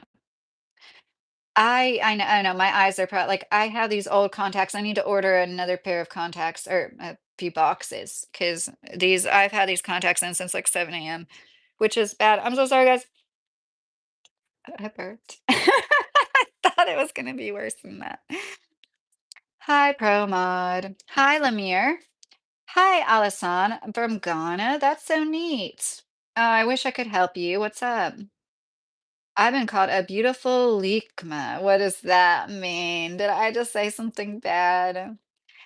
I know, my eyes are like, I have these old contacts, I need to order another pair of contacts or a few boxes because I've had these contacts in since, like, 7 AM, which is bad. I'm so sorry, guys. I burped. I thought it was gonna be worse than that. Hi, ProMod. Hi, Lemire. Hi, Alison from Ghana. That's so neat. I wish I could help you. What's up? I've been called a beautiful Likma. What does that mean? Did I just say something bad?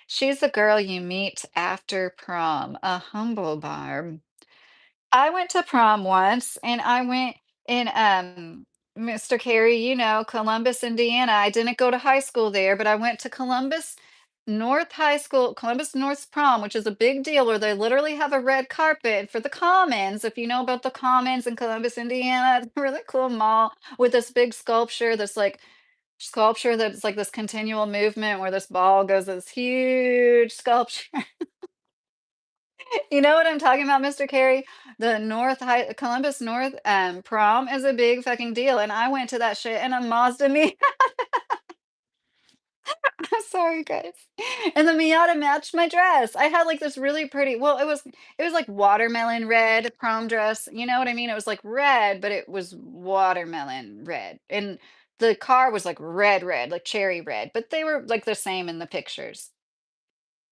She's the girl you meet after prom, a humble barb. I went to prom once and I went in Mr. Carey, Columbus, Indiana. I didn't go to high school there, but I went to Columbus North High School, Columbus North's prom, which is a big deal where they literally have a red carpet for the Commons. If you know about the Commons in Columbus, Indiana, it's a really cool mall with this big sculpture, that's like this continual movement where this ball goes this huge sculpture. You know what I'm talking about, Mr. Carey? The North High Columbus North prom is a big fucking deal, and I went to that shit in a Mazda I'm sorry, guys. And the Miata matched my dress. I had like this really pretty, well, it was like watermelon red prom dress. You know what I mean? It was like red, but it was watermelon red. And the car was like red, red, like cherry red, but they were like the same in the pictures.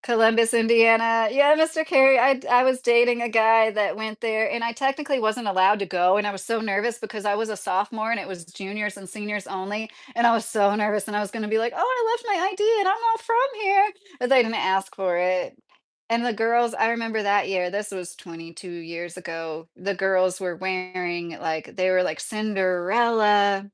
Columbus, Indiana. Yeah, Mr. Carey, I was dating a guy that went there, and I technically wasn't allowed to go, and I was so nervous because I was a sophomore and it was juniors and seniors only, and I was so nervous, and I was gonna be like, "Oh, I left my ID and I'm not from here," but they didn't ask for it. And the girls, I remember that year, this was 22 years ago. The girls were wearing like they were like Cinderella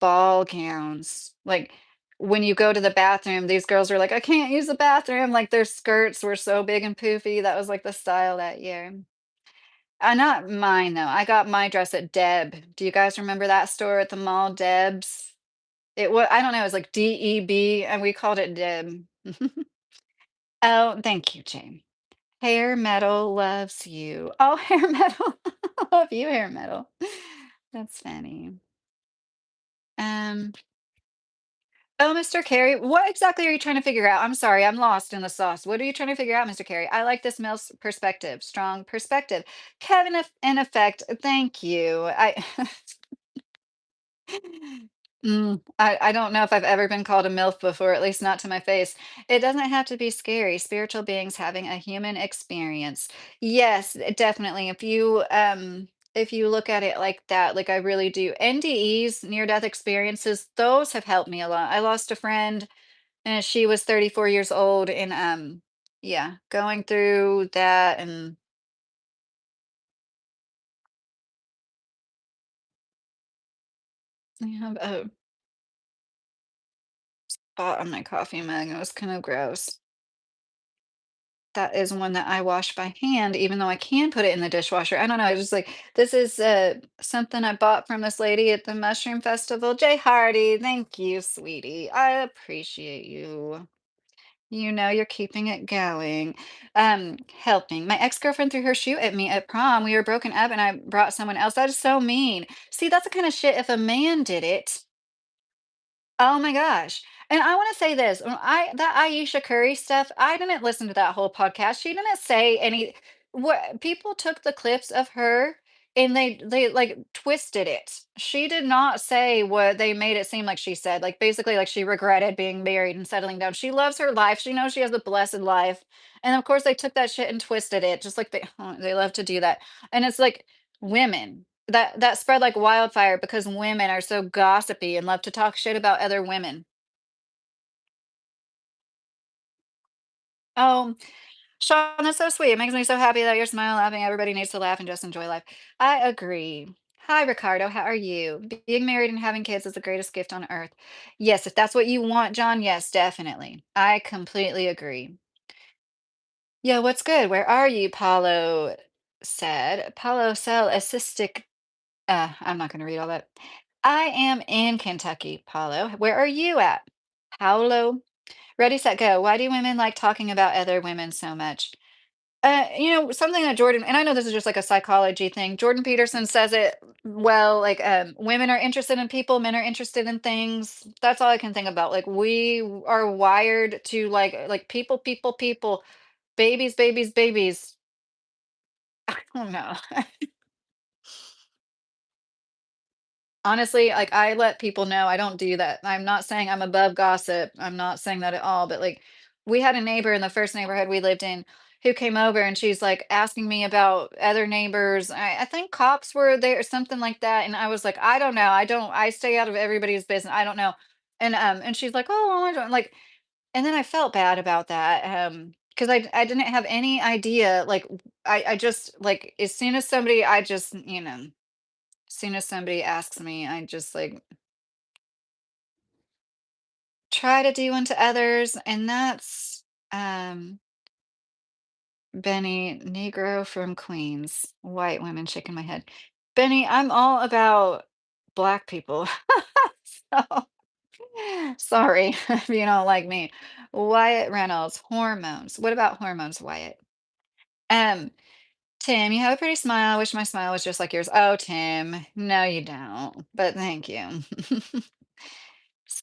ball gowns. Like, when you go to the bathroom, these girls were like, "I can't use the bathroom." Like, their skirts were so big and poofy. That was, like, the style that year. Not mine, though. I got my dress at Deb. Do you guys remember that store at the mall, Deb's? I don't know, it was like DEB, and we called it Deb. Oh, thank you, Jane. Hair Metal loves you. Oh, Hair Metal. Love you, Hair Metal. That's funny. Um Oh, Mr. Carey, what exactly are you trying to figure out? I'm sorry, I'm lost in the sauce. What are you trying to figure out, Mr. Carey? I like this male's perspective, strong perspective. Kevin, in effect, thank you. I don't know if I've ever been called a MILF before, at least not to my face. It doesn't have to be scary. Spiritual beings having a human experience. Yes, definitely. If you look at it like that, like I really do. NDEs, near death experiences, those have helped me a lot. I lost a friend and she was 34 years old and yeah, going through that and I have a spot on my coffee mug. It was kind of gross. That is one that I wash by hand, even though I can put it in the dishwasher. I don't know. It's just like this is something I bought from this lady at the Mushroom Festival. Jay Hardy, thank you, sweetie. I appreciate you. You're keeping it going. Helping. My ex-girlfriend threw her shoe at me at prom. We were broken up and I brought someone else. That is so mean. See, that's the kind of shit if a man did it. Oh my gosh. And I want to say this. When that Aisha Curry stuff, I didn't listen to that whole podcast. She didn't say any what people took the clips of her and they like twisted it. She did not say what they made it seem like she said. Like basically like she regretted being married and settling down. She loves her life. She knows she has a blessed life. And of course they took that shit and twisted it just like they love to do that. And it's like women. That spread like wildfire because women are so gossipy and love to talk shit about other women. Oh, Sean, that's so sweet. It makes me so happy that you're smiling, laughing. Everybody needs to laugh and just enjoy life. I agree. Hi, Ricardo. How are you? Being married and having kids is the greatest gift on earth. Yes, if that's what you want, John, yes, definitely. I completely agree. Yeah, what's good? Where are you? Paulo said. Paulo cell assistic. I'm not going to read all that. I am in Kentucky, Paulo. Where are you at? Paulo. Ready, set, go. Why do women like talking about other women so much? Something that Jordan, and I know this is just like a psychology thing. Jordan Peterson says it well, like women are interested in people, men are interested in things. That's all I can think about. Like we are wired to like people, people, people, babies, babies, babies. I don't know. Honestly, like, I let people know I don't do that. I'm not saying I'm above gossip. I'm not saying that at all, but, like, we had a neighbor in the first neighborhood we lived in. who came over and she's like asking me about other neighbors. I think cops were there or something like that. And I was like, I don't know. I stay out of everybody's business. I don't know. And she's like, oh, well, I don't like, and then I felt bad about that. Because I didn't have any idea. Like I just like as soon as somebody I just, as soon as somebody asks me, I just like try to do unto others. And that's Benny, Negro from Queens, white women shaking my head. Benny, I'm all about black people. So sorry if you don't like me. Wyatt Reynolds, hormones. What about hormones, Wyatt? Um, Tim, you have a pretty smile. I wish my smile was just like yours. Oh, Tim, no, you don't. But thank you.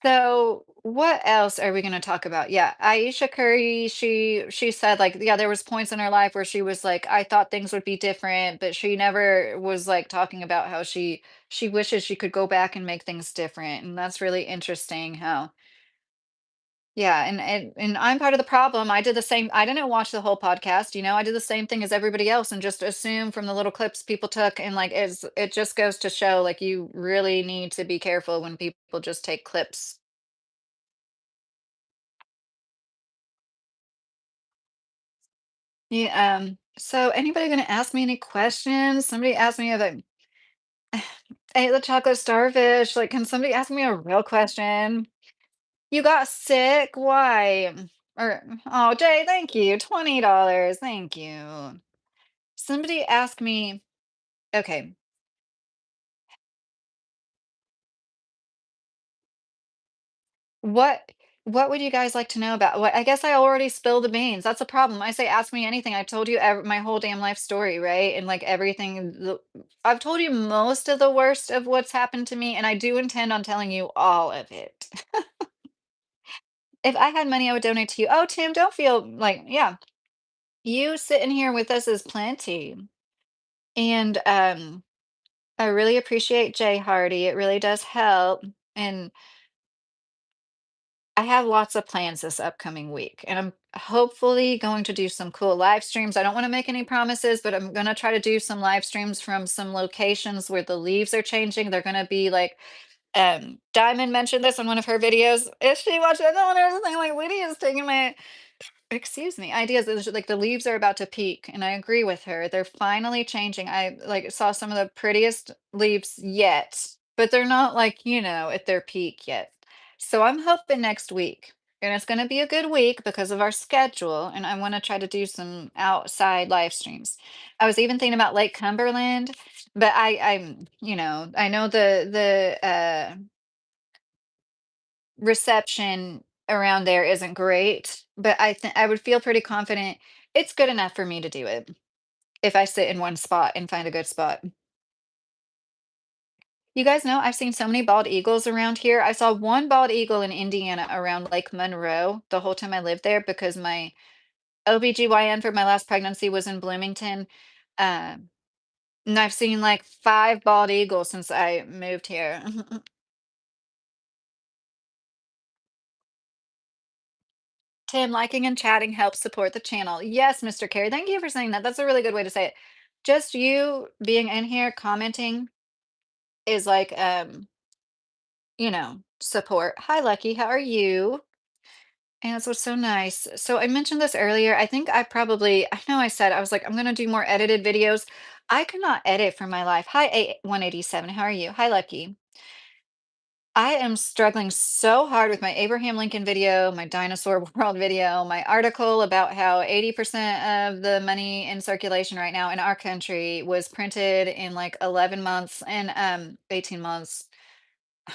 So, what else are we gonna talk about? Yeah, Aisha Curry, she said like, yeah, there was points in her life where she was like, I thought things would be different, but she never was like talking about how she wishes she could go back and make things different. And that's really interesting how yeah, and I'm part of the problem. I did the same. I didn't watch the whole podcast, I did the same thing as everybody else and just assume from the little clips people took and like it just goes to show like you really need to be careful when people just take clips. Yeah, so anybody gonna ask me any questions? Somebody asked me if I ate the chocolate starfish. Like, can somebody ask me a real question? You got sick? Why? Or oh, Jay, thank you. $20. Thank you. Somebody asked me, okay, what what would you guys like to know about? What I guess I already spilled the beans. That's a problem. I say ask me anything. I told you my whole damn life story, right? And like everything I've told you most of the worst of what's happened to me and I do intend on telling you all of it. If I had money, I would donate to you. Oh, Tim, don't feel like, yeah, you sitting here with us is plenty. And I really appreciate Jay Hardy. It really does help. And I have lots of plans this upcoming week, and I'm hopefully going to do some cool live streams. I don't want to make any promises, but I'm going to try to do some live streams from some locations where the leaves are changing. They're going to be like, Diamond mentioned this in one of her videos. If she watched it, no, there's something like Lydia's taking my excuse me, ideas is like the leaves are about to peak, and I agree with her. They're finally changing. I like saw some of the prettiest leaves yet, but they're not like, at their peak yet. So I'm hoping next week, and it's going to be a good week because of our schedule, and I want to try to do some outside live streams. I was even thinking about Lake Cumberland, but I know the reception around there isn't great, but I would feel pretty confident it's good enough for me to do it if I sit in one spot and find a good spot. You guys know I've seen so many bald eagles around here. I saw one bald eagle in Indiana around Lake Monroe the whole time I lived there because my OBGYN for my last pregnancy was in Bloomington. Um, and I've seen like 5 bald eagles since I moved here. Tim, liking and chatting helps support the channel. Yes, Mr. Carey, thank you for saying that. That's a really good way to say it. Just you being in here commenting is like, support. Hi, Lucky. How are you? And that's what's so nice. So I mentioned this earlier. I think I know I said, I was like, I'm going to do more edited videos. I could not edit for my life. Hi, 187. How are you? Hi, Lucky. I am struggling so hard with my Abraham Lincoln video, my dinosaur world video, my article about how 80% of the money in circulation right now in our country was printed in like 11 months and 18 months,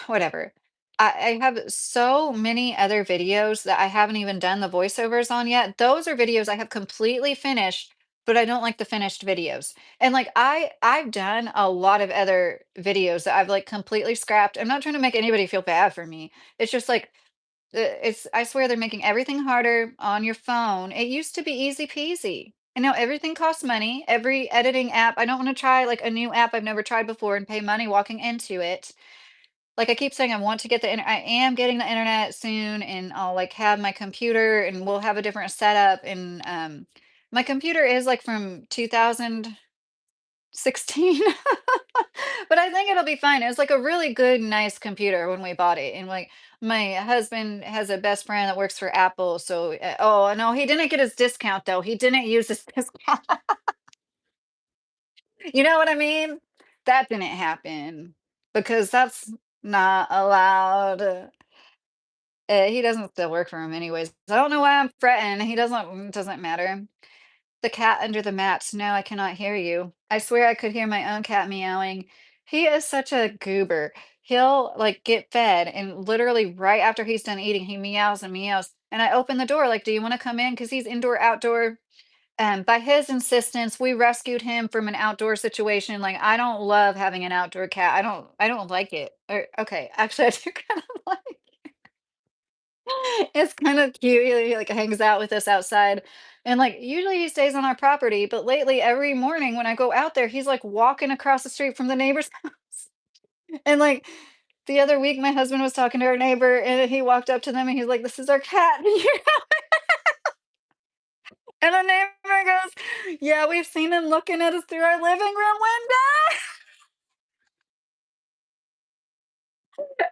whatever. I have so many other videos that I haven't even done the voiceovers on yet. Those are videos I have completely finished, but I don't like the finished videos. And like I've done a lot of other videos that I've like completely scrapped. I'm not trying to make anybody feel bad for me. It's just like it's I swear they're making everything harder on your phone. It used to be easy peasy. And now everything costs money. Every editing app, I don't want to try like a new app I've never tried before and pay money walking into it. Like, I keep saying I want to get I am getting the internet soon, and I'll, like, have my computer, and we'll have a different setup, and, My computer is, like, from 2016, but I think it'll be fine. It was, like, a really good, nice computer when we bought it, and, like, my husband has a best friend that works for Apple, so, oh, no, he didn't get his discount, though. He didn't use his discount. You know what I mean? That didn't happen because that's not allowed. He doesn't still work for him anyways. I don't know why I'm fretting. He doesn't matter. The cat under the mats. No, I cannot hear you. I swear I could hear my own cat meowing. He is such a goober. He'll like get fed and literally right after he's done eating, he meows and meows. And I open the door like, "Do you want to come in?" Because he's indoor outdoor. By his insistence, we rescued him from an outdoor situation. Like, I don't love having an outdoor cat. I don't like it. Or okay, actually I do kind of like it's kind of cute. He like hangs out with us outside. And like usually he stays on our property, but lately every morning when I go out there, he's like walking across the street from the neighbor's house. And like the other week my husband was talking to our neighbor and he walked up to them and he's like, "This is our cat." And the neighbor goes, "Yeah, we've seen him looking at us through our living room window."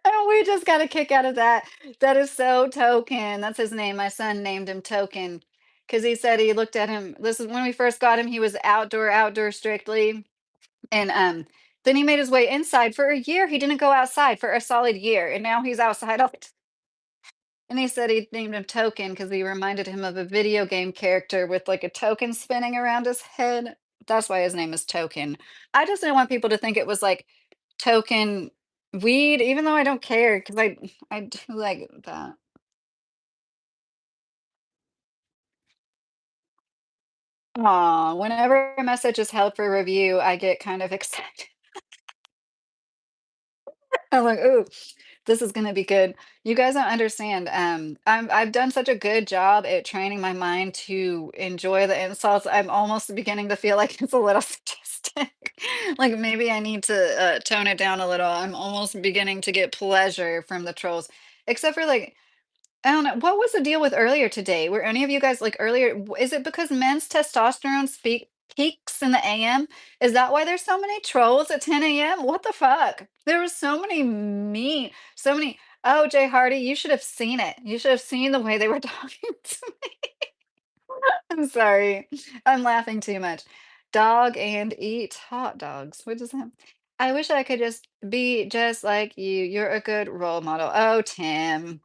And we just got a kick out of that. That is so Token. That's his name. My son named him Token because he said he looked at him. This is when we first got him, he was outdoor strictly. And then he made his way inside for a year. He didn't go outside for a solid year. And now he's outside all the time. And he said he named him Token because he reminded him of a video game character with like a token spinning around his head. That's why his name is Token. I just didn't want people to think it was like token weed, even though I don't care because I do like that. Aw, whenever a message is held for review, I get kind of excited. I'm like, "Ooh, this is gonna be good." You guys don't understand. I've done such a good job at training my mind to enjoy the insults. I'm almost beginning to feel like it's a little sadistic. Like maybe I need to tone it down a little. I'm almost beginning to get pleasure from the trolls. Except for like I don't know. What was the deal with earlier today? Were any of you guys like earlier? Is it because men's testosterone peaks in the AM? Is that why there's so many trolls at 10 a.m.? What the fuck? There was so many so many. Oh, Jay Hardy, you should have seen it. You should have seen the way they were talking to me. I'm sorry. I'm laughing too much. Dog and eat hot dogs. What does that? I wish I could just be just like you. You're a good role model. Oh, Tim.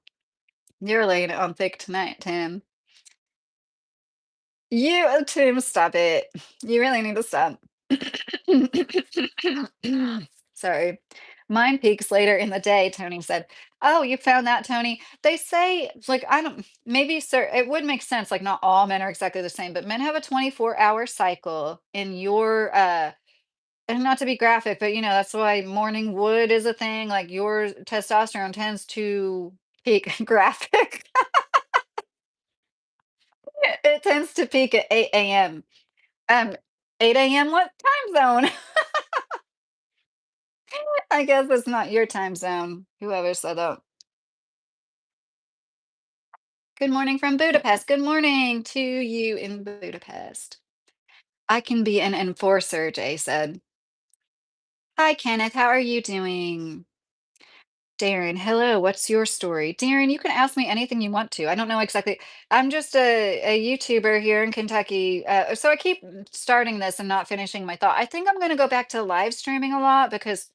You're laying it on thick tonight, Tim. Tim, stop it. You really need to stop. Sorry. Mine peaks later in the day, Tony said. Oh, you found that, Tony? They say, like, I don't, maybe, sir, it would make sense. Like, not all men are exactly the same, but men have a 24-hour cycle in your, and not to be graphic, but that's why morning wood is a thing. Like, your testosterone tends to peak graphic. It tends to peak at 8 AM. 8 AM, what time zone? I guess it's not your time zone, whoever said that. Good morning from Budapest. Good morning to you in Budapest. I can be an enforcer, Jay said. Hi, Kenneth. How are you doing? Darren, hello. What's your story? Darren, you can ask me anything you want to. I don't know exactly. I'm just a YouTuber here in Kentucky. So I keep starting this and not finishing my thought. I think I'm going to go back to live streaming a lot because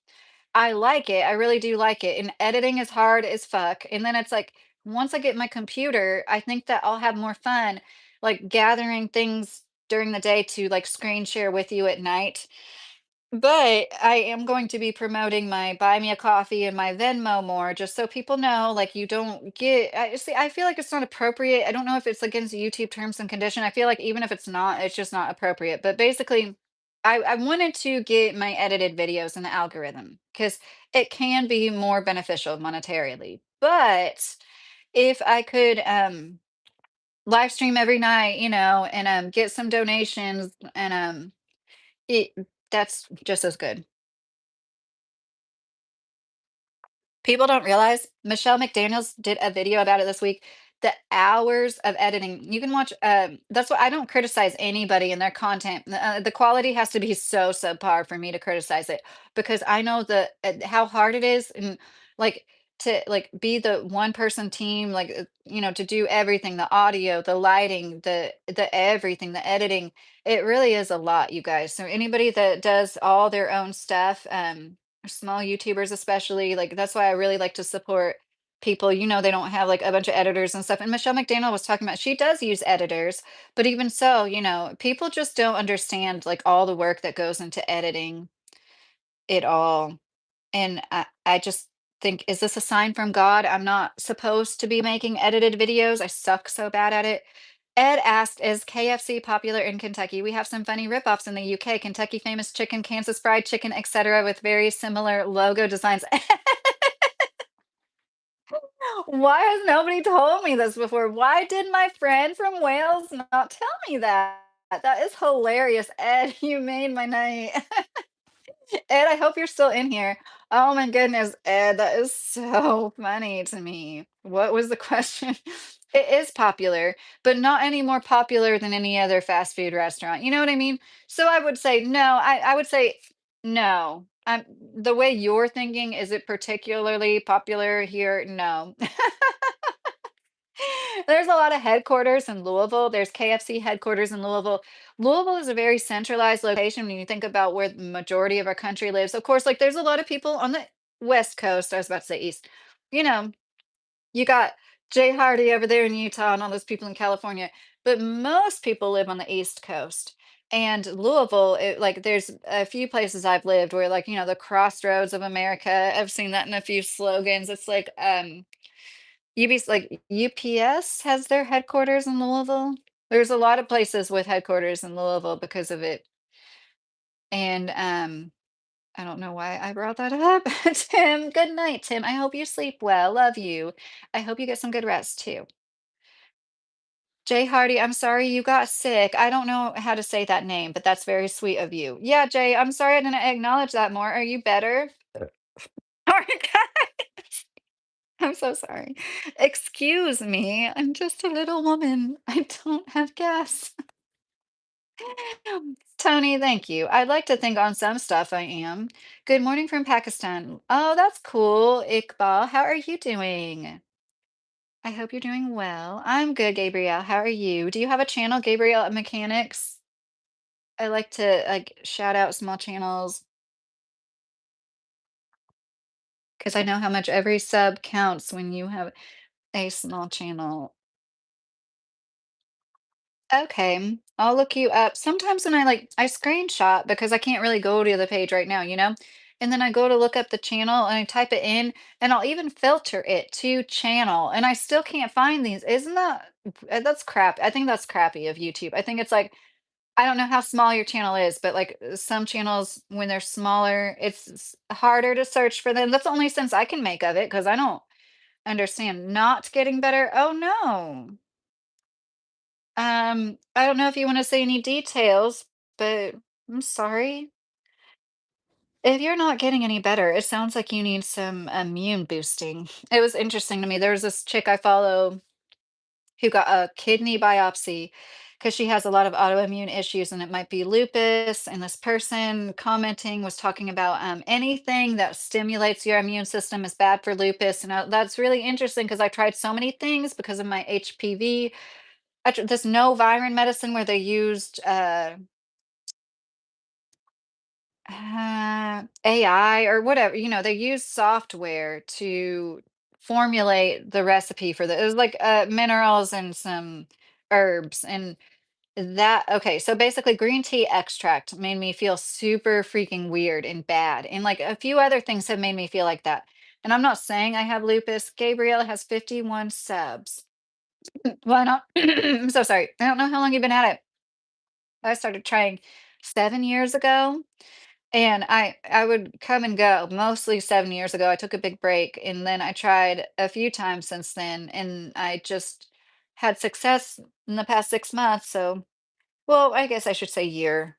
I like it. I really do like it. And editing is hard as fuck. And then it's like, once I get my computer, I think that I'll have more fun, like gathering things during the day to like screen share with you at night. But I am going to be promoting my Buy Me a Coffee and my Venmo more, just so people know, like, you don't get. I see. I feel like it's not appropriate. I don't know if it's against YouTube terms and condition. I feel like even if it's not, it's just not appropriate. But basically, I wanted to get my edited videos in the algorithm because it can be more beneficial monetarily. But if I could live stream every night, and get some donations and it that's just as good. People don't realize Michelle McDaniels did a video about it this week. the hours of editing. You can watch, that's why I don't criticize anybody and their content. The quality has to be so subpar for me to criticize it because I know how hard it is and like to like be the one person team, like to do everything, the audio, the lighting, the everything, the editing. It really is a lot, you guys. So anybody that does all their own stuff, small YouTubers especially, like that's why I really like to support people, they don't have like a bunch of editors and stuff. And Michelle McDaniel was talking about she does use editors, but even so, people just don't understand like all the work that goes into editing it all. And I just think, is this a sign from God? I'm not supposed to be making edited videos. I suck so bad at it. Ed asked, is KFC popular in Kentucky? We have some funny ripoffs in the UK. Kentucky Famous Chicken, Kansas Fried Chicken, etc., with very similar logo designs. Why has nobody told me this before? Why did my friend from Wales not tell me that? That is hilarious. Ed, you made my night. Ed, I hope you're still in here. Oh my goodness, Ed, that is so funny to me. What was the question? It is popular, but not any more popular than any other fast food restaurant. You know what I mean? So I would say no. I would say no. The way you're thinking, is it particularly popular here? No. There's a lot of headquarters in Louisville. There's KFC headquarters in Louisville. Louisville is a very centralized location when you think about where the majority of our country lives. Of course, like there's a lot of people on the West Coast. I was about to say East. You know, you got Jay Hardy over there in Utah and all those people in California, but most people live on the East Coast. And Louisville, like there's a few places I've lived where like, the crossroads of America. I've seen that in a few slogans. It's like UPS has their headquarters in Louisville. There's a lot of places with headquarters in Louisville because of it. And I don't know why I brought that up. Tim, good night, Tim. I hope you sleep well. Love you. I hope you get some good rest too. Jay Hardy, I'm sorry you got sick. I don't know how to say that name, but that's very sweet of you. Yeah, Jay, I'm sorry I didn't acknowledge that more. Are you better? Sorry, guys. I'm so sorry. Excuse me. I'm just a little woman. I don't have gas. Tony, thank you. I'd like to think on some stuff I am. Good morning from Pakistan. Oh, that's cool. Iqbal, how are you doing? I hope you're doing well. I'm good, Gabrielle. How are you? Do you have a channel, Gabrielle at Mechanics? I like to like shout out small channels because I know how much every sub counts when you have a small channel. Okay, I'll look you up. Sometimes when I screenshot because I can't really go to the page right now, And then I go to look up the channel and I type it in and I'll even filter it to channel and I still can't find these. Isn't that that's crap. I think that's crappy of YouTube. I think it's like I don't know how small your channel is, but like some channels when they're smaller, it's harder to search for them. That's the only sense I can make of it because I don't understand not getting better. Oh no. I don't know if you want to say any details, but I'm sorry. If you're not getting any better, it sounds like you need some immune boosting. It was interesting to me. There was this chick I follow who got a kidney biopsy because she has a lot of autoimmune issues and it might be lupus. And this person commenting was talking about anything that stimulates your immune system is bad for lupus. And that's really interesting because I tried so many things because of my HPV. This no virin medicine where they used AI or whatever, they use software to formulate the recipe for the it was like minerals and some herbs and that okay, so basically green tea extract made me feel super freaking weird and bad. And like a few other things have made me feel like that. And I'm not saying I have lupus. Gabrielle has 51 subs. Why not? I'm so sorry. I don't know how long you've been at it. I started trying 7 years ago. And I would come and go, mostly 7 years ago, I took a big break, and then I tried a few times since then, and I just had success in the past 6 months, so well, I guess I should say year.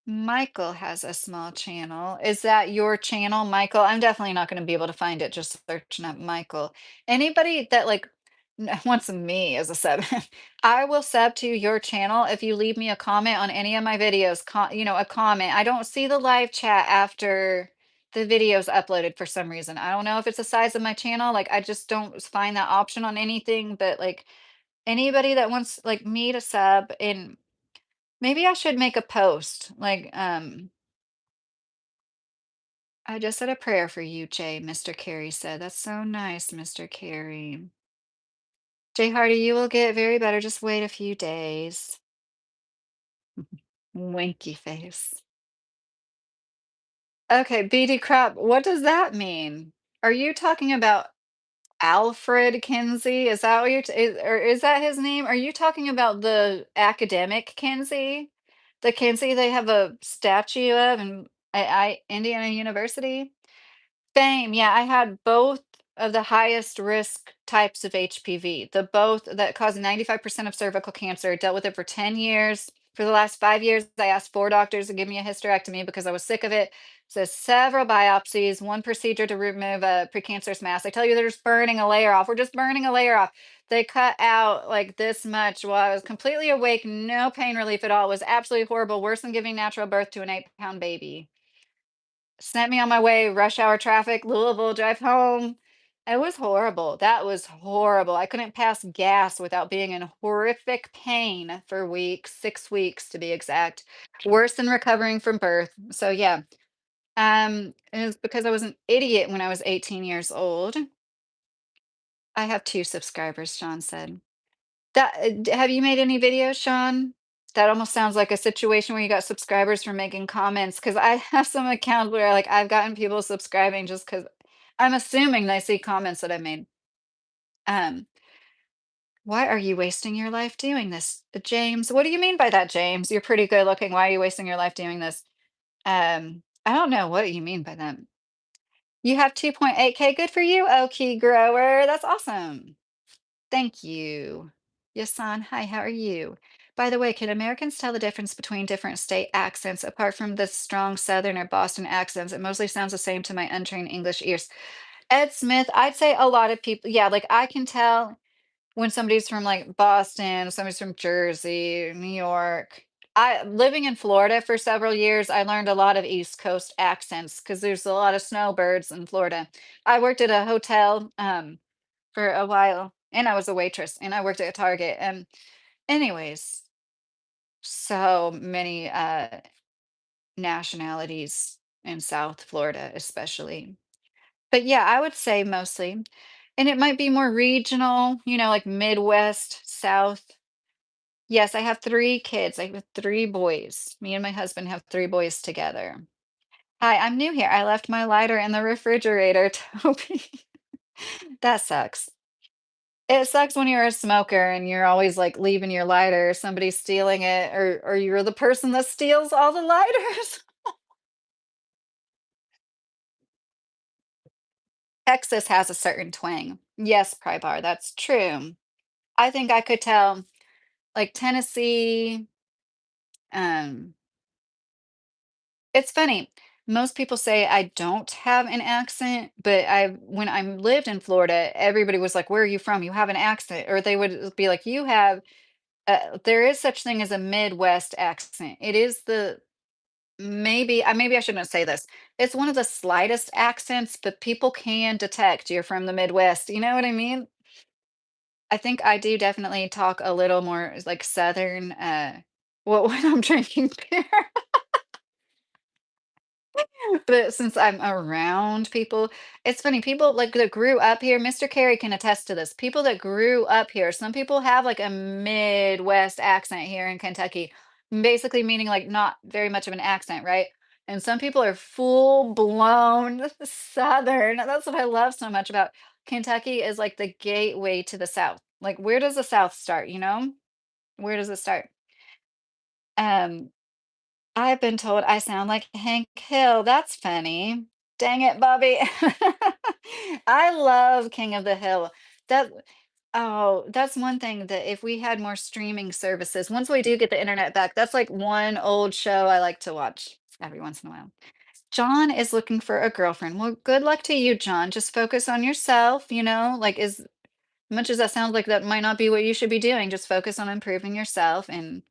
Michael has a small channel. Is that your channel, Michael? I'm definitely not going to be able to find it just searching up Michael. Anybody that like wants me as a sub, I will sub to your channel if you leave me a comment on any of my videos. A comment. I don't see the live chat after the video's uploaded for some reason. I don't know if it's the size of my channel. Like I just don't find that option on anything. But like anybody that wants like me to sub and maybe I should make a post, like, "I just said a prayer for you, Jay," Mr. Carey said. "That's so nice, Mr. Carey." "Jay Hardy, you will get very better, just wait a few days." Winky face. Okay, BD crap, what does that mean? Are you talking about Alfred Kinsey? Is that what you're t or is that his name? Are you talking about the academic Kinsey? The Kinsey they have a statue of in Indiana University? Same, yeah, I had both of the highest risk types of HPV. The both that cause 95% of cervical cancer. Dealt with it for 10 years. For the last 5 years, I asked 4 doctors to give me a hysterectomy because I was sick of it. So several biopsies, one procedure to remove a precancerous mass. I tell you, they're just burning a layer off. We're just burning a layer off. They cut out like this much while I was completely awake, no pain relief at all. It was absolutely horrible, worse than giving natural birth to an 8-pound baby. Sent me on my way, rush hour traffic, Louisville, drive home. It was horrible. That was horrible. I couldn't pass gas without being in horrific pain for weeks, 6 weeks to be exact. Worse than recovering from birth. So yeah. It was because I was an idiot when I was 18 years old. I have 2 subscribers, Sean said. Have you made any videos, Sean? That almost sounds like a situation where you got subscribers for making comments. Because I have some accounts where, like, I've gotten people subscribing just because 'cause I'm assuming they see comments that I made. Um, "Why are you wasting your life doing this, James?" What do you mean by that, James? You're pretty good looking. Why are you wasting your life doing this? I don't know what you mean by that. You have 2.8K, good for you, Okie grower. That's awesome. Thank you. Yasan, hi, how are you? By the way, can Americans tell the difference between different state accents apart from the strong Southern or Boston accents? It mostly sounds the same to my untrained English ears. Ed Smith, I'd say a lot of people, yeah, like I can tell when somebody's from like Boston, somebody's from Jersey, New York. I living in Florida for several years, I learned a lot of East Coast accents because there's a lot of snowbirds in Florida. I worked at a hotel, for a while, and I was a waitress, and I worked at Target, and anyways, so many, nationalities in South Florida, especially. But yeah, I would say mostly, and it might be more regional, like Midwest, South. Yes, I have 3 kids. I have 3 boys. Me and my husband have 3 boys together. Hi, I'm new here. I left my lighter in the refrigerator, Toby. That sucks. It sucks when you're a smoker and you're always, like, leaving your lighter, somebody's stealing it, or you're the person that steals all the lighters. Texas has a certain twang. Yes, Prybar, that's true. I think I could tell, like, Tennessee, um it's funny, most people say I don't have an accent, but when I lived in Florida, everybody was like, "Where are you from? You have an accent," or they would be like, "You have" there is such thing as a Midwest accent. It is the maybe I shouldn't say this. It's one of the slightest accents, but people can detect you're from the Midwest. You know what I mean? I think I do definitely talk a little more like Southern, well, when I'm drinking beer. But since I'm around people, it's funny, people like that grew up here, Mr. Carey can attest to this. People that grew up here, some people have like a Midwest accent here in Kentucky, basically meaning like not very much of an accent, right? And some people are full blown Southern. That's what I love so much about Kentucky is like the gateway to the South. Like, where does the South start, you know? Where does it start? Um, I've been told I sound like Hank Hill. That's funny. Dang it, Bobby. I love King of the Hill. That Oh, that's one thing that if we had more streaming services, once we do get the internet back, that's like one old show I like to watch every once in a while. John is looking for a girlfriend. Well, good luck to you, John. Just focus on yourself, like as much as that sounds like that might not be what you should be doing, just focus on improving yourself and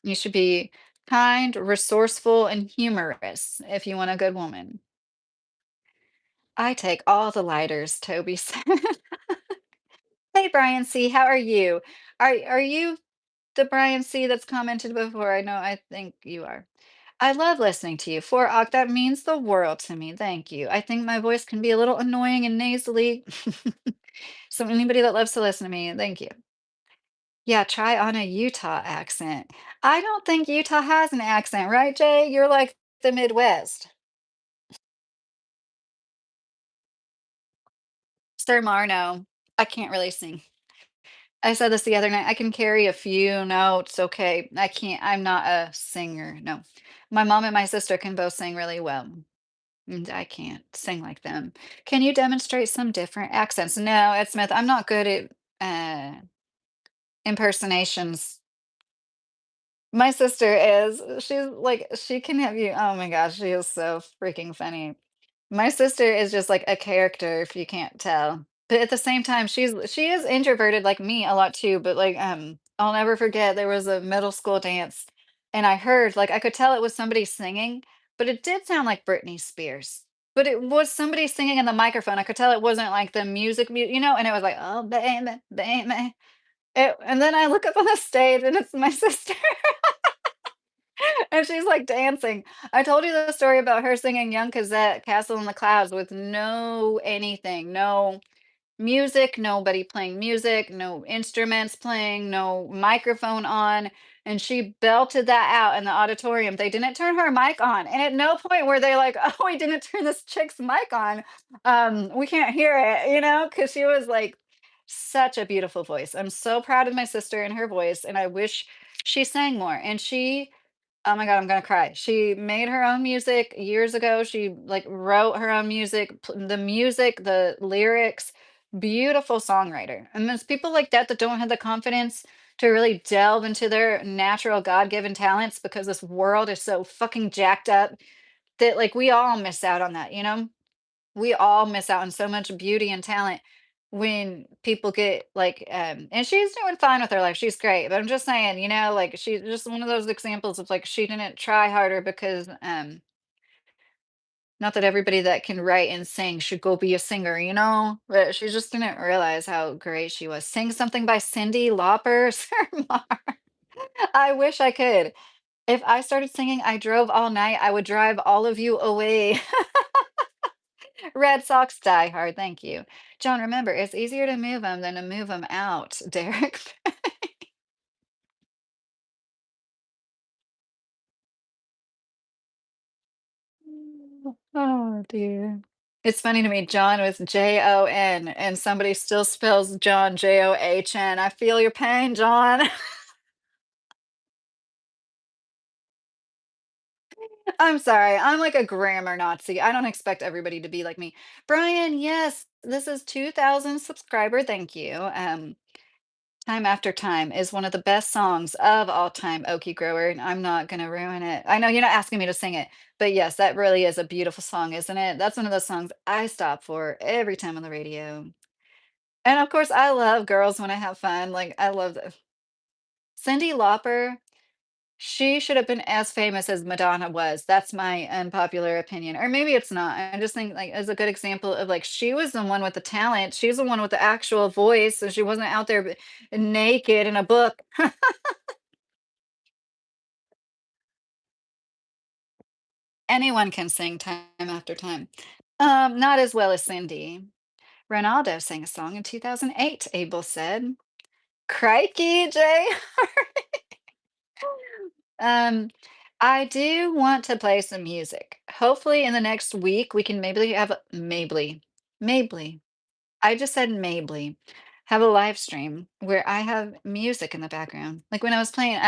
you should be kind, resourceful, and humorous if you want a good woman. I take all the lighters, Toby said. Hey, Brian C., how are you? Are you the Brian C. that's commented before? I think you are. I love listening to you. For Och, that means the world to me. Thank you. I think my voice can be a little annoying and nasally. So anybody that loves to listen to me, thank you. Yeah, try on a Utah accent. I don't think Utah has an accent, right, Jay? You're like the Midwest. Sir Marno. I can't really sing. I said this the other night. I can carry a few notes, okay. I'm not a singer, no. My mom and my sister can both sing really well, and I can't sing like them. Can you demonstrate some different accents? No, Ed Smith, I'm not good at impersonations. My sister is. She's like, she can have you. Oh my gosh, she is so freaking funny. My sister is just like a character, if you can't tell. But at the same time, she is introverted like me a lot too. But like, I'll never forget there was a middle school dance, and I heard like I could tell it was somebody singing, but it did sound like Britney Spears. But it was somebody singing in the microphone. I could tell it wasn't like the music, and it was like, oh baby, baby. And then I look up on the stage and it's my sister. And she's, like, dancing. I told you the story about her singing Young Cosette, Castle in the Clouds with no anything, no music, nobody playing music, no instruments playing, no microphone on, and she belted that out in the auditorium. They didn't turn her mic on, and at no point were they like, "Oh, we didn't turn this chick's mic on. We can't hear it," because she was, like, such a beautiful voice. I'm so proud of my sister and her voice, and I wish she sang more, and she oh my god, I'm gonna cry. She made her own music years ago. She, like, wrote her own music, the music, the lyrics, beautiful songwriter. And there's people like that that don't have the confidence to really delve into their natural God-given talents because this world is so fucking jacked up that, like, we all miss out on that, you know? We all miss out on so much beauty and talent when people get like and she's doing fine with her life. She's great. But I'm just saying, like she's just one of those examples of like she didn't try harder because not that everybody that can write and sing should go be a singer. But she just didn't realize how great she was. Sing something by Cindy Lauper. Sir Mar- I wish I could. If I started singing I drove all night, I would drive all of you away. Red Sox die hard, thank you. John, remember, it's easier to move them than to move them out, Derek. Oh, dear. It's funny to me, John with Jon, and somebody still spells John John. I feel your pain, John. I'm sorry. I'm like a grammar Nazi. I don't expect everybody to be like me. Brian, yes, this is 2,000 subscriber. Thank you. Time After Time is one of the best songs of all time, Okie Grower, and I'm not gonna ruin it. I know you're not asking me to sing it, but yes, that really is a beautiful song, isn't it? That's one of those songs I stop for every time on the radio. And of course, I love Girls When I Have Fun. Like, I love the Cyndi Lauper. She should have been as famous as Madonna was. That's my unpopular opinion. Or maybe it's not. I just think like as a good example of like she was the one with the talent. She's the one with the actual voice. So she wasn't out there naked in a book. Anyone can sing time after time. Not as well as Cindy. Ronaldo sang a song in 2008, Abel said. Crikey, Jay. Um, I do want to play some music. Hopefully in the next week we can maybe maybe. I just said maybe have a live stream where I have music in the background. Like when I was playing,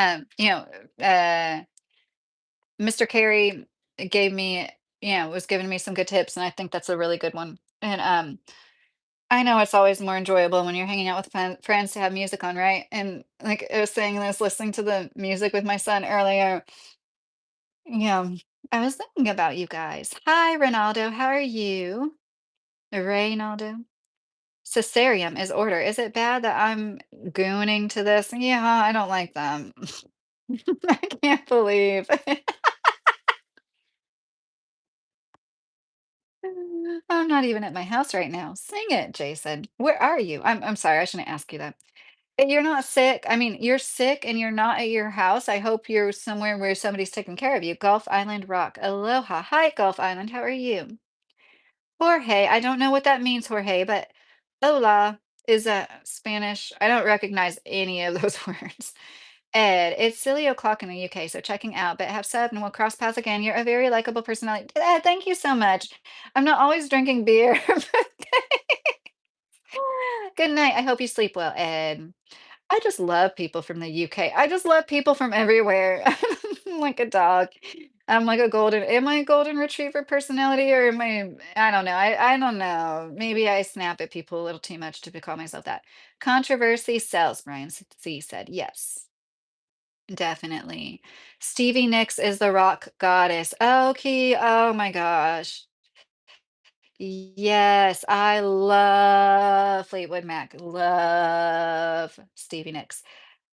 Mr. Carey gave me, was giving me some good tips, and I think that's a really good one. And I know it's always more enjoyable when you're hanging out with friends to have music on, right? And like I was saying this, listening to the music with my son earlier. Yeah, I was thinking about you guys. Hi, Ronaldo. How are you? Reynaldo. Cesarium is order. Is it bad that I'm gooning to this? Yeah, I don't like them. I can't believe. I'm not even at my house right now. Sing it, Jason. Where are you? I'm sorry, I shouldn't ask you that. You're not sick. I mean, you're sick and you're not at your house. I hope you're somewhere where somebody's taking care of you. Gulf Island Rock. Aloha. Hi, Gulf Island. How are you? Jorge. I don't know what that means, Jorge, but hola is Spanish. I don't recognize any of those words. Ed, it's silly o'clock in the UK, so checking out, but have sub and we'll cross paths again. You're a very likable personality. Ed, thank you so much. I'm not always drinking beer. Good night. I hope you sleep well, Ed. I just love people from the UK. I just love people from everywhere. I'm like a dog. I'm like a golden am I a golden retriever personality or am I don't know. I don't know. Maybe I snap at people a little too much to call myself that. Controversy sells, Brian C said. Yes, definitely. Stevie Nicks is the rock goddess. Okay. Oh my gosh. Yes, I love Fleetwood Mac. Love Stevie Nicks.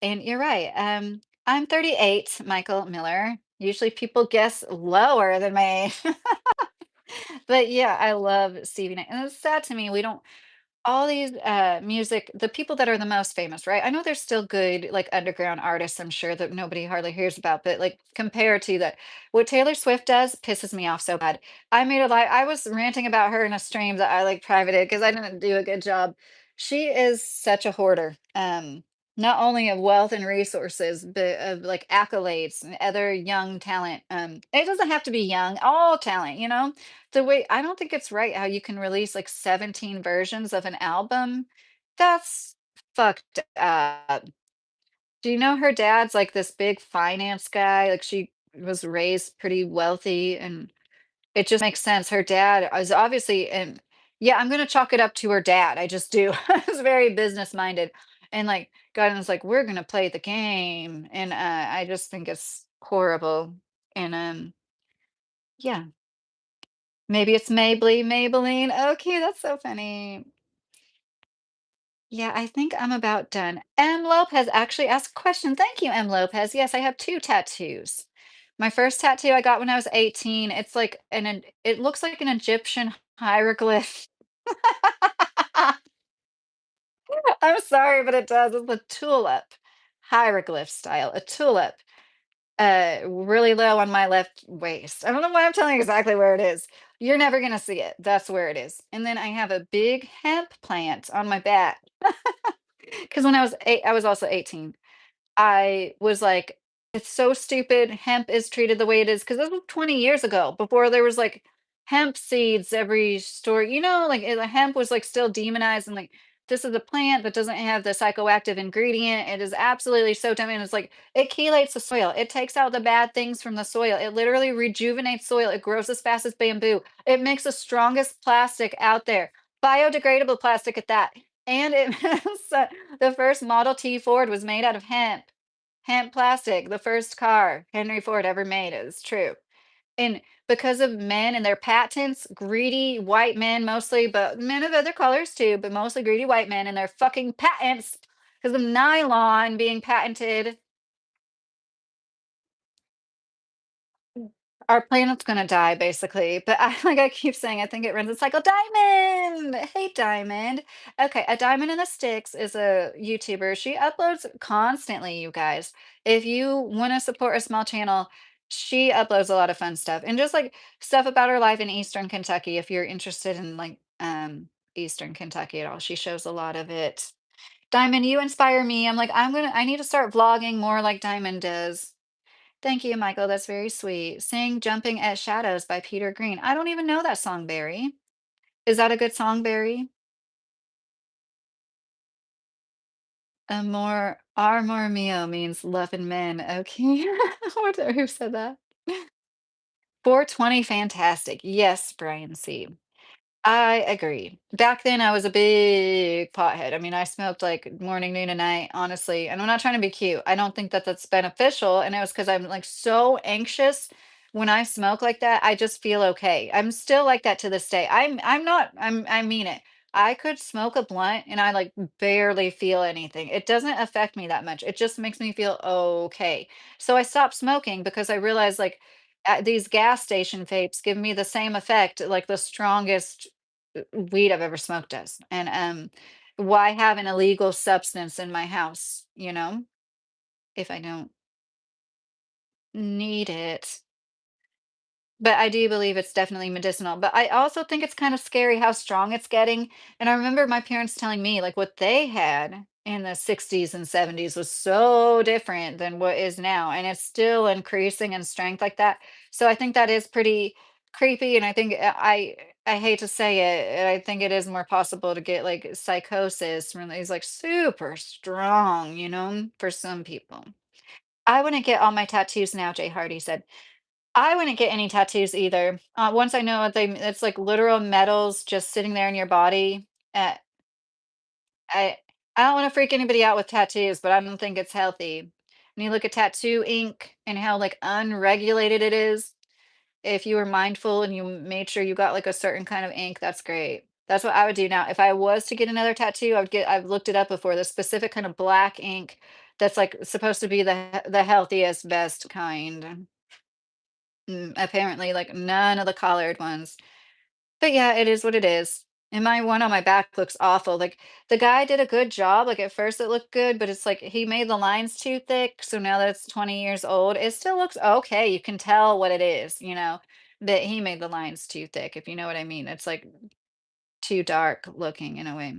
And you're right. I'm 38, Michael Miller. Usually people guess lower than my age. But yeah, I love Stevie Nicks. And it's sad to me we don't all these music the people that are the most famous, right? I know there's still good like underground artists, I'm sure that nobody hardly hears about, but like compared to that, what Taylor Swift does pisses me off so bad. I was ranting about her in a stream that I like privated because I didn't do a good job. She is such a hoarder, not only of wealth and resources but of like accolades and other young talent. It doesn't have to be young, all talent, the way I don't think it's right how you can release like 17 versions of an album. That's fucked up. Do you know her dad's like this big finance guy? Like she was raised pretty wealthy and it just makes sense. Her dad is obviously and yeah, I'm gonna chalk it up to her dad. I just do. It's very business minded. And like God was like, we're gonna play the game. And I just think it's horrible. And yeah. Maybe it's Maybelline. Okay, that's so funny. Yeah, I think I'm about done. M. Lopez actually asked a question. Thank you, M. Lopez. Yes, I have two tattoos. My first tattoo I got when I was 18. It's like it looks like an Egyptian hieroglyph. I'm sorry, but it does. It's a tulip hieroglyph style, a tulip. Really low on my left waist. I don't know why I'm telling you exactly where it is. You're never gonna see it. That's where it is. And then I have a big hemp plant on my back. Because when I was eight, I was also 18. I was like, "It's so stupid hemp is treated the way it is," because this was 20 years ago, before there was, like, hemp seeds every store like, the hemp was, like, still demonized and, like, this is a plant that doesn't have the psychoactive ingredient, it is absolutely so dumb, and it's like, it chelates the soil, it takes out the bad things from the soil, it literally rejuvenates soil, it grows as fast as bamboo, it makes the strongest plastic out there, biodegradable plastic at that, and it so the first Model T Ford was made out of hemp. Hemp plastic, the first car Henry Ford ever made, it's true. And because of men and their patents, greedy white men mostly, but men of other colors too, but mostly greedy white men and their fucking patents because of nylon being patented. Our planet's gonna die basically, but I like I keep saying, I think it runs a cycle. Diamond! Hey, Diamond. Okay, a Diamond in the Sticks is a YouTuber. She uploads constantly, you guys. If you want to support a small channel, she uploads a lot of fun stuff and just like stuff about her life in Eastern Kentucky. If you're interested in like Eastern Kentucky at all, she shows a lot of it. Diamond, you inspire me. I need to start vlogging more like Diamond does. Thank you, Michael. That's very sweet. Sing Jumping at Shadows by Peter Green. I don't even know that song, Barry. Is that a good song, Barry? Amor mio means love and men. Okay. Who said that? 420 fantastic. Yes, Brian C. I agree. Back then, I was a big pothead. I mean, I smoked like morning, noon, and night, honestly. And I'm not trying to be cute. I don't think that that's beneficial. And it was because I'm like so anxious when I smoke like that. I just feel okay. I'm still like that to this day. I'm not. I mean it. I could smoke a blunt and I like barely feel anything. It doesn't affect me that much. It just makes me feel okay. So I stopped smoking because I realized like these gas station vapes give me the same effect, like the strongest weed I've ever smoked does. And why have an illegal substance in my house, if I don't need it? But I do believe it's definitely medicinal, but I also think it's kind of scary how strong it's getting, and I remember my parents telling me, like, what they had in the '60s and '70s was so different than what is now, and it's still increasing in strength like that, so I think that is pretty creepy, and I think, I hate to say it, I think it is more possible to get, like, psychosis from these, like, super strong, for some people. "I wouldn't get all my tattoos now," Jay Hardy said. I wouldn't get any tattoos either. Once I know what it's like literal metals just sitting there in your body. Uh, I I don't want to freak anybody out with tattoos, but I don't think it's healthy. When you look at tattoo ink and how like unregulated it is, if you were mindful and you made sure you got like a certain kind of ink, that's great. That's what I would do now. If I was to get another tattoo, I've looked it up before, the specific kind of black ink that's like supposed to be the healthiest, best kind. Apparently, like, none of the collared ones. But yeah, it is what it is. And my one on my back looks awful. Like, the guy did a good job. Like, at first it looked good, but it's like he made the lines too thick. So now that it's 20 years old, it still looks okay. You can tell what it is, that he made the lines too thick, if you know what I mean. It's like too dark looking in a way.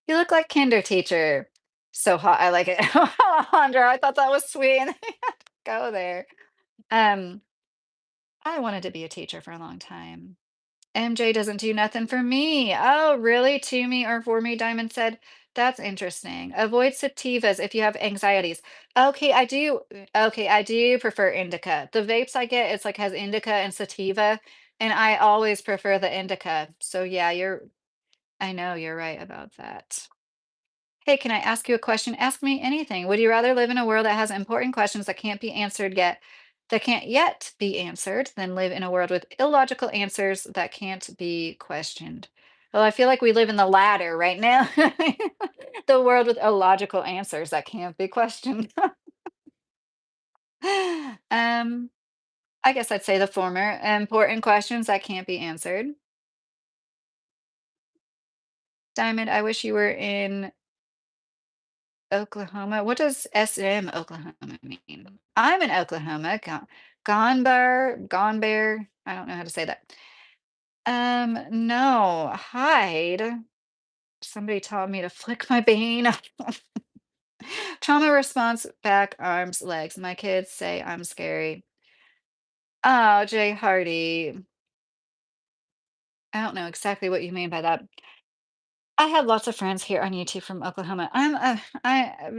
You look like kinder teacher. So hot. I like it. Alejandro, I thought that was sweet. And go there. Um, I wanted to be a teacher for a long time. MJ doesn't do nothing for me. Oh, really? To me or for me, Diamond said. That's interesting. Avoid sativas if you have anxieties. Okay, I do. Okay, I do prefer indica. The vapes I get, it's like has indica and sativa, and I always prefer the indica. So yeah, I know you're right about that. Hey, can I ask you a question? Ask me anything. Would you rather live in a world that has important questions that can't be answered yet, that can't yet be answered, than live in a world with illogical answers that can't be questioned? Well, I feel like we live in the latter right now. The world with illogical answers that can't be questioned. Um, I guess I'd say the former. Important questions that can't be answered. Diamond, I wish you were in Oklahoma. What does SM Oklahoma mean? I'm in Oklahoma. Gone bear, gone bear. I don't know how to say that. No, hide. Somebody taught me to flick my bean. Trauma response, back, arms, legs. My kids say I'm scary. Oh, Jay Hardy. I don't know exactly what you mean by that. I have lots of friends here on YouTube from Oklahoma.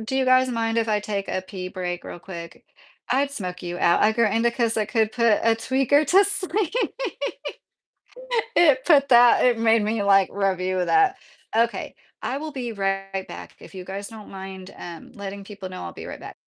Do you guys mind if I take a pee break real quick? I'd smoke you out. I grow indicas that could put a tweaker to sleep. It made me like review that. Okay, I will be right back. If you guys don't mind letting people know, I'll be right back.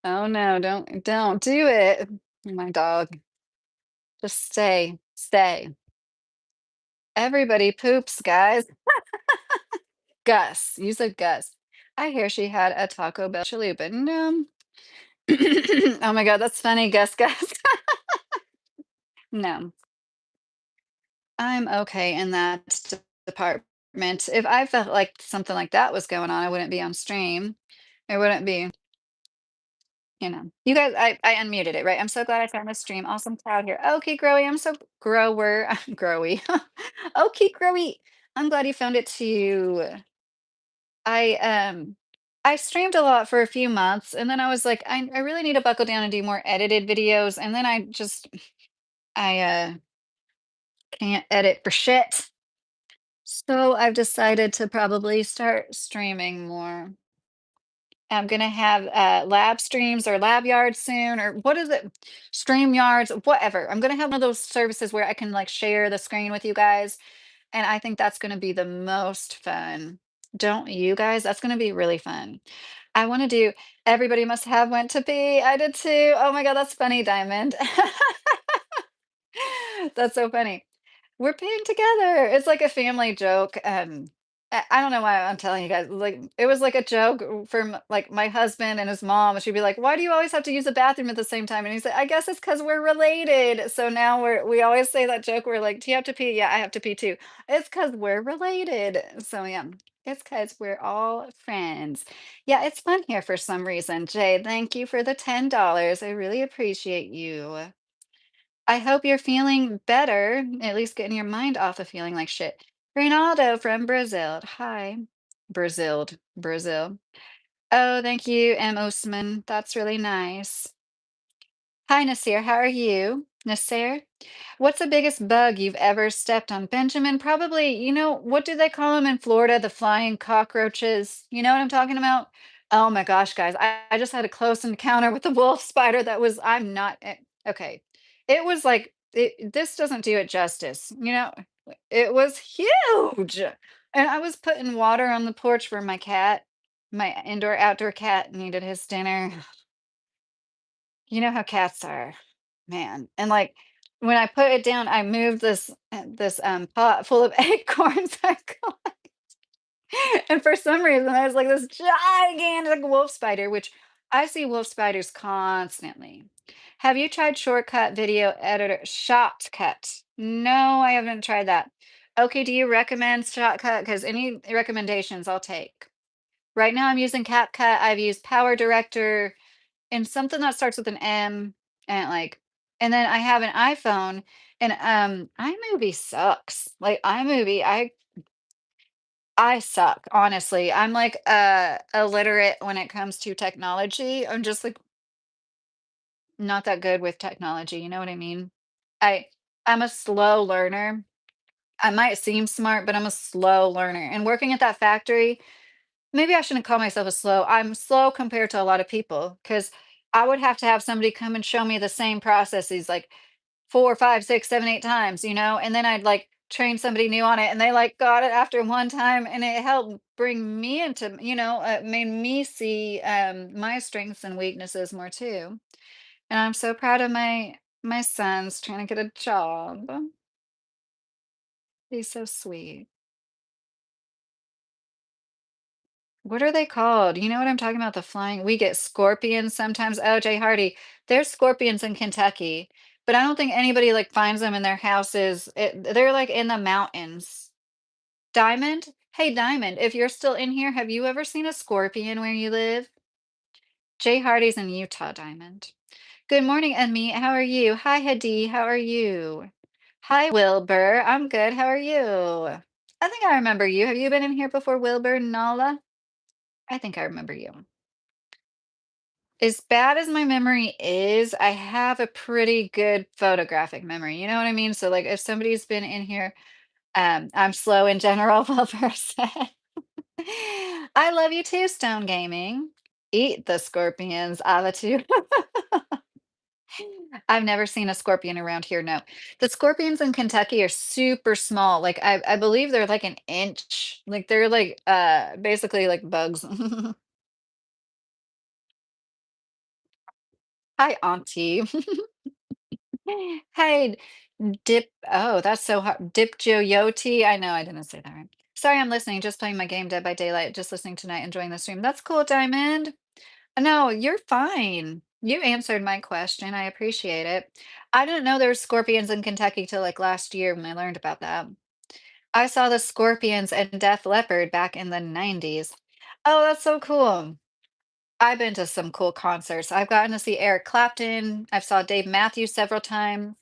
Oh no, don't do it. My dog. Just stay. Stay. Everybody poops, guys. Gus. You said Gus. I hear she had a Taco Bell chalupa. No. Oh my God, that's funny. Gus, Gus. No, I'm okay in that department. If I felt like something like that was going on, I wouldn't be on stream. I wouldn't be, You guys, I unmuted it, right? I'm so glad I found this stream. Awesome crowd here. Okay, Growy, I'm so grower, Growy. Okay, Growy. I'm glad you found it too. I I streamed a lot for a few months and then I was like, I really need to buckle down and do more edited videos. And then I can't edit for shit. So I've decided to probably start streaming more. I'm gonna have lab streams or lab yards soon, or what is it? Stream yards, whatever. I'm gonna have one of those services where I can like share the screen with you guys. And I think that's gonna be the most fun. Don't you guys? That's gonna be really fun. I want to do everybody must have went to pee. I did too. Oh my God, that's funny, Diamond. That's so funny. We're paying together. It's like a family joke. I don't know why I'm telling you guys. Like it was like a joke from like my husband and his mom. She'd be like, "Why do you always have to use the bathroom at the same time?" And he said, "I guess it's because we're related." So now we always say that joke. We're like, "Do you have to pee?" Yeah, I have to pee too. It's because we're related. So yeah, it's because we're all friends. Yeah, it's fun here for some reason. Jay, thank you for the $10. I really appreciate you. I hope you're feeling better, at least getting your mind off of feeling like shit. Reynaldo from Brazil. Hi. Brazil. Brazil. Oh, thank you, M. Osman. That's really nice. Hi, Nasir. How are you? Nasir? What's the biggest bug you've ever stepped on? Benjamin, probably, what do they call them in Florida? The flying cockroaches. You know what I'm talking about? Oh my gosh, guys. I just had a close encounter with a wolf spider that was, okay. It was like, this doesn't do it justice. It was huge. And I was putting water on the porch for my cat. My indoor outdoor cat needed his dinner. You know how cats are, man. And like when I put it down, I moved this pot full of acorns I got. And for some reason, there's like this gigantic wolf spider, which I see wolf spiders constantly. Have you tried Shortcut Video Editor? Shotcut. No, I haven't tried that. Okay, do you recommend Shotcut? Because any recommendations I'll take. Right now I'm using CapCut. I've used Power Director and something that starts with an M and and then I have an iPhone and iMovie sucks. Like iMovie, I suck, honestly. I'm like illiterate when it comes to technology. I'm just like not that good with technology, you know what I mean? I I'm a slow learner. I might seem smart, but I'm a slow learner. And working at that factory, maybe I shouldn't call myself a slow. I'm slow compared to a lot of people because I would have to have somebody come and show me the same processes like 4, 5, 6, 7, 8 times, and then I'd like train somebody new on it and they like got it after one time and it helped bring me into, made me see my strengths and weaknesses more too. And I'm so proud of my sons trying to get a job. He's so sweet. What are they called? You know what I'm talking about? The flying we get scorpions sometimes. Oh, Jay Hardy. There's scorpions in Kentucky, but I don't think anybody like finds them in their houses. They're like in the mountains. Diamond? Hey, Diamond, if you're still in here, have you ever seen a scorpion where you live? Jay Hardy's in Utah, Diamond. Good morning, Emmy. How are you? Hi, Hadi. How are you? Hi, Wilbur. I'm good. How are you? I think I remember you. Have you been in here before, Wilbur Nala? I think I remember you. As bad as my memory is, I have a pretty good photographic memory. You know what I mean? So, like, if somebody's been in here, I'm slow in general, Wilbur said. I love you too, Stone Gaming. Eat the scorpions, Avatu. I've never seen a scorpion around here. No, the scorpions in Kentucky are super small. Like I believe they're like an inch. Like they're like basically like bugs. Hi, Auntie. Hey, Dip. Oh, that's so hard. Dip Joyoti. I know I didn't say that right. Sorry, I'm listening. Just playing my game Dead by Daylight. Just listening tonight, enjoying the stream. That's cool, Diamond. No, you're fine. You answered my question. I appreciate it. I didn't know there were scorpions in Kentucky till like last year when I learned about that. I saw the Scorpions and Def Leppard back in the 90s. Oh, that's so cool. I've been to some cool concerts. I've gotten to see Eric Clapton. I've saw Dave Matthews several times.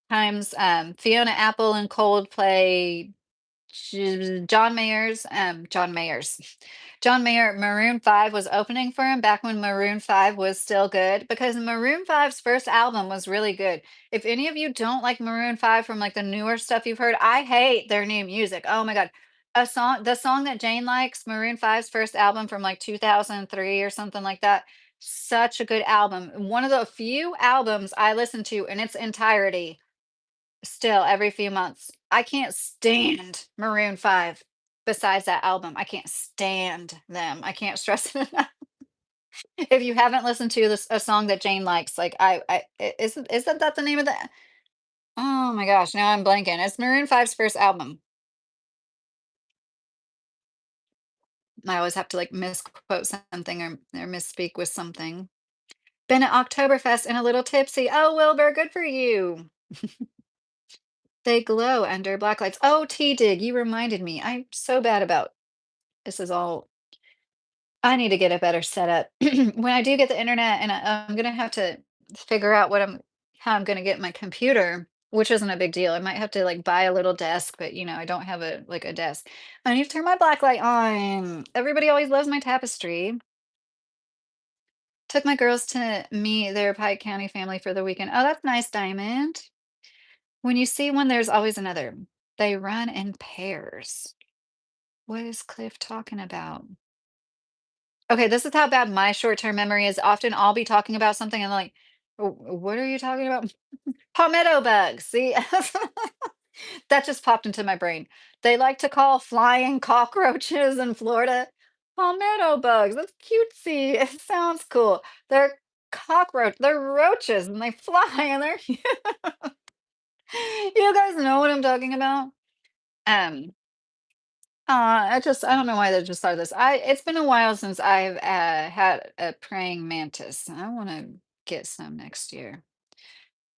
Fiona Apple and Coldplay, John Mayer's, John Mayer's. John Mayer, Maroon 5 was opening for him back when Maroon 5 was still good because Maroon 5's first album was really good. If any of you don't like Maroon 5 from like the newer stuff you've heard, I hate their new music. Oh my God. The song that Jane likes, Maroon 5's first album from like 2003 or something like that. Such a good album. One of the few albums I listen to in its entirety still every few months. I can't stand Maroon 5 besides that album. I can't stand them. I can't stress it enough. If you haven't listened to this a song that Jane likes, like isn't that the name of the Oh my gosh, now I'm blanking. It's Maroon 5's first album. I always have to like misquote something or misspeak with something. Been at Oktoberfest and a little tipsy. Oh, Wilbur, good for you. They glow under black lights. Oh, T-Dig, you reminded me. I'm so bad about this is all I need to get a better setup. When I do get the internet and I'm gonna have to figure out how I'm gonna get my computer, which isn't a big deal. I might have to like buy a little desk, but I don't have a desk. I need to turn my black light on. Everybody always loves my tapestry. Took my girls to meet their Pike County family for the weekend. Oh, that's nice, Diamond. When you see one, there's always another. They run in pairs. What is Cliff talking about? Okay, this is how bad my short-term memory is. Often I'll be talking about something and like, What are you talking about?" Palmetto bugs. See, that just popped into my brain. They like to call flying cockroaches in Florida palmetto bugs. That's cutesy. It sounds cool. They're they're roaches and they fly and they're you guys know what I'm talking about? Um, I don't know why they just started this. It's been a while since I've had a praying mantis. I want to get some next year.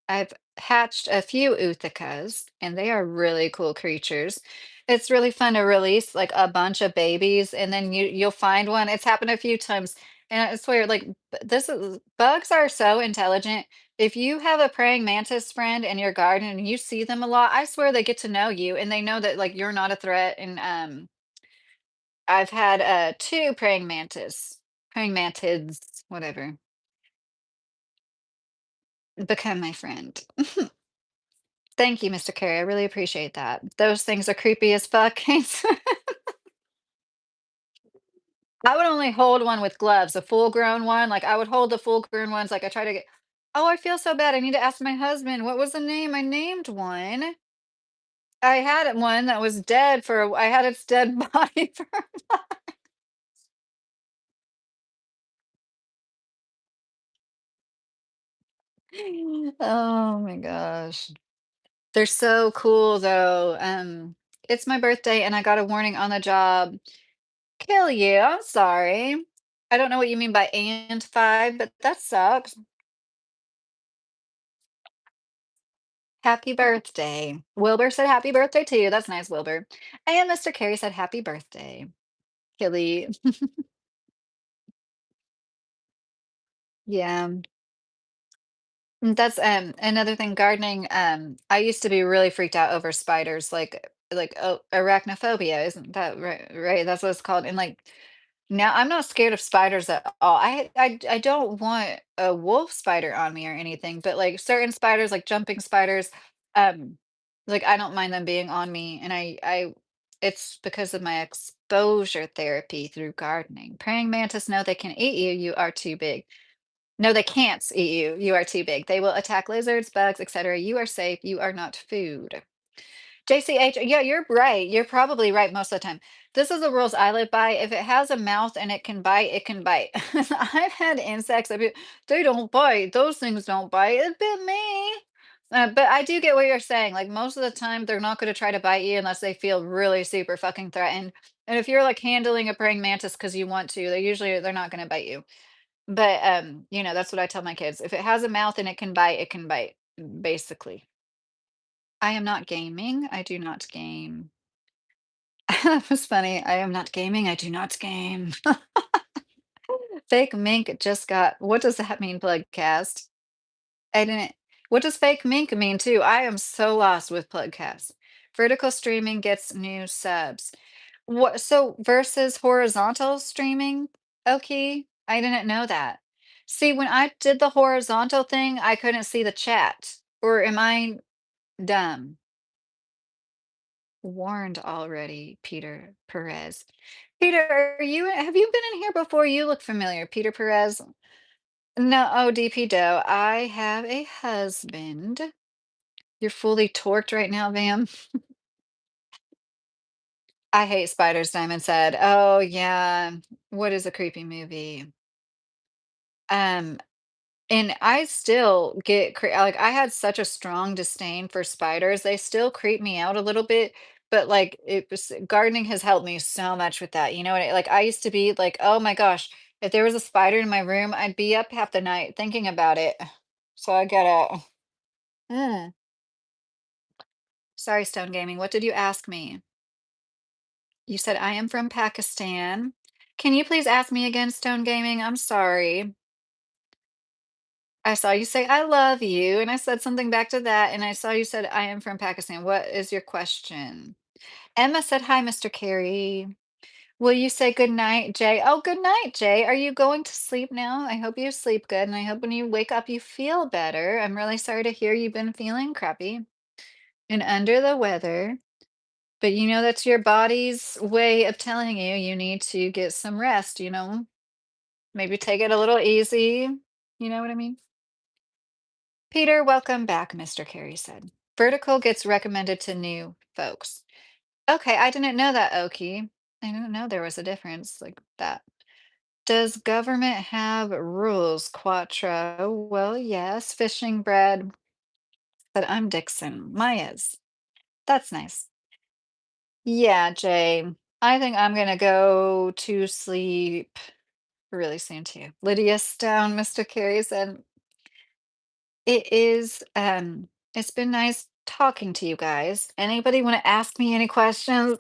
I've hatched a few Uthicas, and they are really cool creatures. It's really fun to release like a bunch of babies, and then you'll find one. It's happened a few times, and I swear, like this is bugs are so intelligent. If you have a praying mantis friend in your garden and you see them a lot, I swear they get to know you and they know that like you're not a threat. And I've had two praying mantids, whatever, become my friend. Thank you, Mr. Carey. I really appreciate that. Those things are creepy as fuck. I would only hold one with gloves, a full-grown one. Like I would hold the full-grown ones. Like I try to get. Oh, I feel so bad. I need to ask my husband. What was the name? I named one. I had one that was dead for. I had its dead body for. Oh my gosh. They're so cool though. It's my birthday and I got a warning on the job. Kill you. I'm sorry. I don't know what you mean by and five, but that sucks. Happy birthday. Wilbur said happy birthday to you. That's nice, Wilbur. And Mr. Carey said happy birthday. Killy. Yeah. That's another thing gardening. I used to be really freaked out over spiders, like arachnophobia, isn't that right? Right, that's what it's called. And like now I'm not scared of spiders at all. I don't want a wolf spider on me or anything, but like certain spiders, like jumping spiders, um, like I don't mind them being on me. And I it's because of my exposure therapy through gardening. Praying mantis, no, they can eat you. You are too big. No, they can't eat you. You are too big. They will attack lizards, bugs, etc. You are safe. You are not food. JCH, yeah, you're right. You're probably right most of the time. This is the rules I live by. If it has a mouth and it can bite, it can bite. I've had insects that they don't bite. Those things don't bite. It bit me. But I do get what you're saying. Like most of the time, they're not going to try to bite you unless they feel really super fucking threatened. And if you're like handling a praying mantis because you want to, they're not going to bite you. But that's what I tell my kids. If it has a mouth and it can bite, it can bite. Basically. I am not gaming. I do not game. That was funny. I am not gaming. I do not game. Fake mink just got what does that mean, Plugcast? I didn't what does fake mink mean too? I am so lost with Plugcast. Vertical streaming gets new subs. What so versus horizontal streaming? Okay. I didn't know that. See, when I did the horizontal thing, I couldn't see the chat. Or am I dumb? Warned already, Peter Perez. Peter, have you been in here before? You look familiar, Peter Perez. No, oh, DP Doe. I have a husband. You're fully torqued right now, Vam. I hate spiders, Diamond said. Oh yeah. What is a creepy movie? Um, And I still get like, I had such a strong disdain for spiders, they still creep me out a little bit, but, like, it was gardening has helped me so much with that, you know, and like, I used to be like, "Oh my gosh, if there was a spider in my room, I'd be up half the night thinking about it." So I gotta mm. Sorry, Stone Gaming, what did you ask me? You said, "I am from Pakistan." Can you please ask me again, Stone Gaming? I'm sorry. I saw you say, "I love you," and I said something back to that, and I saw you said, "I am from Pakistan." What is your question? Emma said, "Hi, Mr. Carey." Will you say good night, Jay? Oh, good night, Jay. Are you going to sleep now? I hope you sleep good, and I hope when you wake up you feel better. I'm really sorry to hear you've been feeling crappy and under the weather, but that's your body's way of telling you you need to get some rest, you know? Maybe take it a little easy. You know what I mean? Peter, welcome back, Mr. Carey said. Vertical gets recommended to new folks. Okay, I didn't know that, Oki. I didn't know there was a difference like that. Does government have rules, Quattro? Well, yes. Fishing bread, but I'm Dixon. Maya's. That's nice. Yeah, Jay. I think I'm gonna go to sleep really soon too. Lydia Stone, Mr. Carey said. It is, it's been nice talking to you guys. Anybody want to ask me any questions?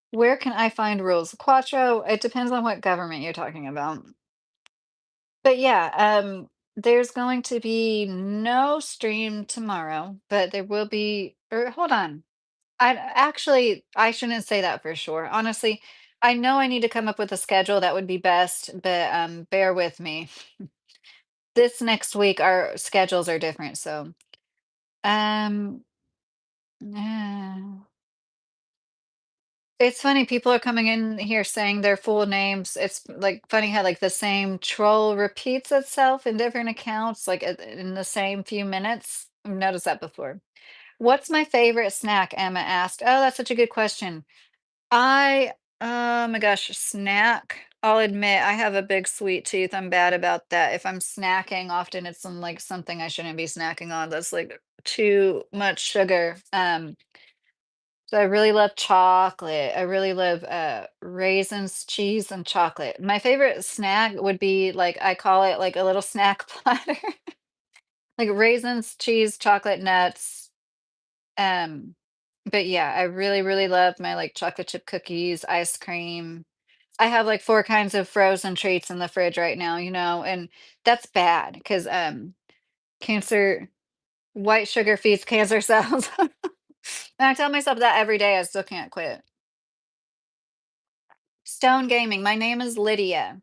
Where can I find rules? Quattro, it depends on what government you're talking about. But yeah, there's going to be no stream tomorrow, but there will be, or hold on. I shouldn't say that for sure. Honestly, I know I need to come up with a schedule that would be best, but bear with me. This next week our schedules are different, so um yeah. It's funny, people are coming in here saying their full names. It's like funny how like the same troll repeats itself in different accounts, like in the same few minutes. I've noticed that before. What's my favorite snack? Emma asked. Oh, that's such a good question. Oh my gosh, snack. I'll admit I have a big sweet tooth. I'm bad about that. If I'm snacking, often it's on like something I shouldn't be snacking on. That's like too much sugar. So I really love chocolate. I really love raisins, cheese, and chocolate. My favorite snack would be like I call it like a little snack platter. Like raisins, cheese, chocolate, nuts. Um, but yeah, I really, really love my like chocolate chip cookies, ice cream. I have like four kinds of frozen treats in the fridge right now, and that's bad because cancer, white sugar feeds cancer cells. And I tell myself that every day. I still can't quit. Stone Gaming. My name is Lydia.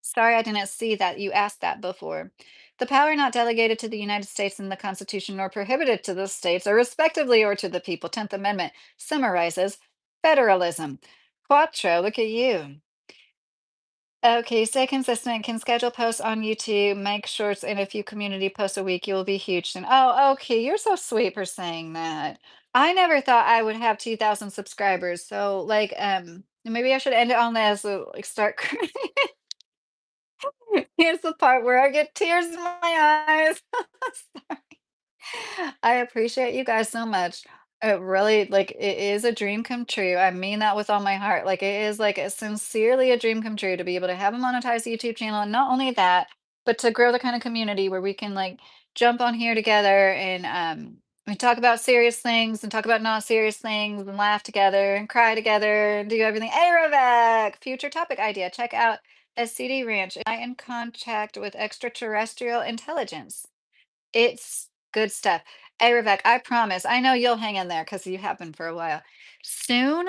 Sorry, I didn't see that you asked that before. The power not delegated to the United States in the Constitution nor prohibited to the states, or respectively, or to the people. 10th Amendment summarizes federalism. Quattro, look at you. Okay, stay consistent, can schedule posts on YouTube, make shorts and a few community posts a week. You will be huge soon. Oh, okay. You're so sweet for saying that. I never thought I would have 2,000 subscribers. So like maybe I should end it on this. Like start crying. Here's the part where I get tears in my eyes. I appreciate you guys so much. It really, like, it is a dream come true. I mean that with all my heart. Like, it is like a sincerely a dream come true to be able to have a monetized YouTube channel. And not only that, but to grow the kind of community where we can like jump on here together and we talk about serious things and talk about not serious things and laugh together and cry together and do everything. Hey, Ravek, future topic idea. Check out SCD Ranch. I in contact with extraterrestrial intelligence. It's good stuff. Hey, Rebecca, I promise. I know you'll hang in there because you have been for a while. Soon,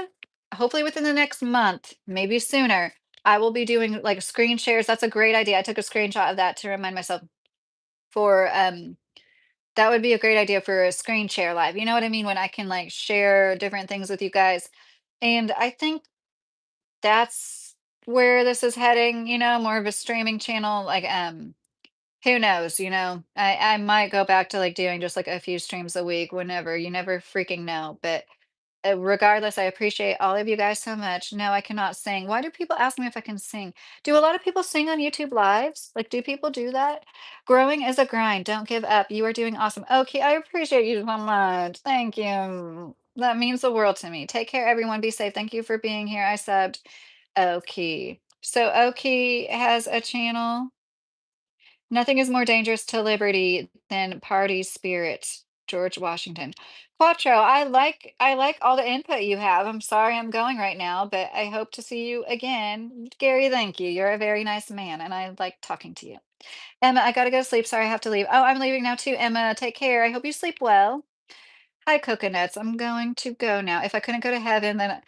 hopefully within the next month, maybe sooner, I will be doing like screen shares. That's a great idea. I took a screenshot of that to remind myself for that would be a great idea for a screen share live. You know what I mean? When I can like share different things with you guys. And I think that's where this is heading, more of a streaming channel. Like who knows, I might go back to, like, doing just, like, a few streams a week whenever, you never freaking know, but, regardless, I appreciate all of you guys so much. No, I cannot sing. Why do people ask me if I can sing? Do a lot of people sing on YouTube Lives? Like, do people do that? Growing is a grind, don't give up, you are doing awesome. Okay, I appreciate you so much, thank you. That means the world to me. Take care, everyone, be safe, thank you for being here, I subbed. Oki. So Oki has a channel. Nothing is more dangerous to liberty than party spirit. George Washington. Quattro, I like all the input you have. I'm sorry I'm going right now, but I hope to see you again. Gary, thank you. You're a very nice man, and I like talking to you. Emma, I gotta go to sleep. Sorry, I have to leave. Oh, I'm leaving now too. Emma, take care. I hope you sleep well. Hi, coconuts. I'm going to go now. If I couldn't go to heaven, then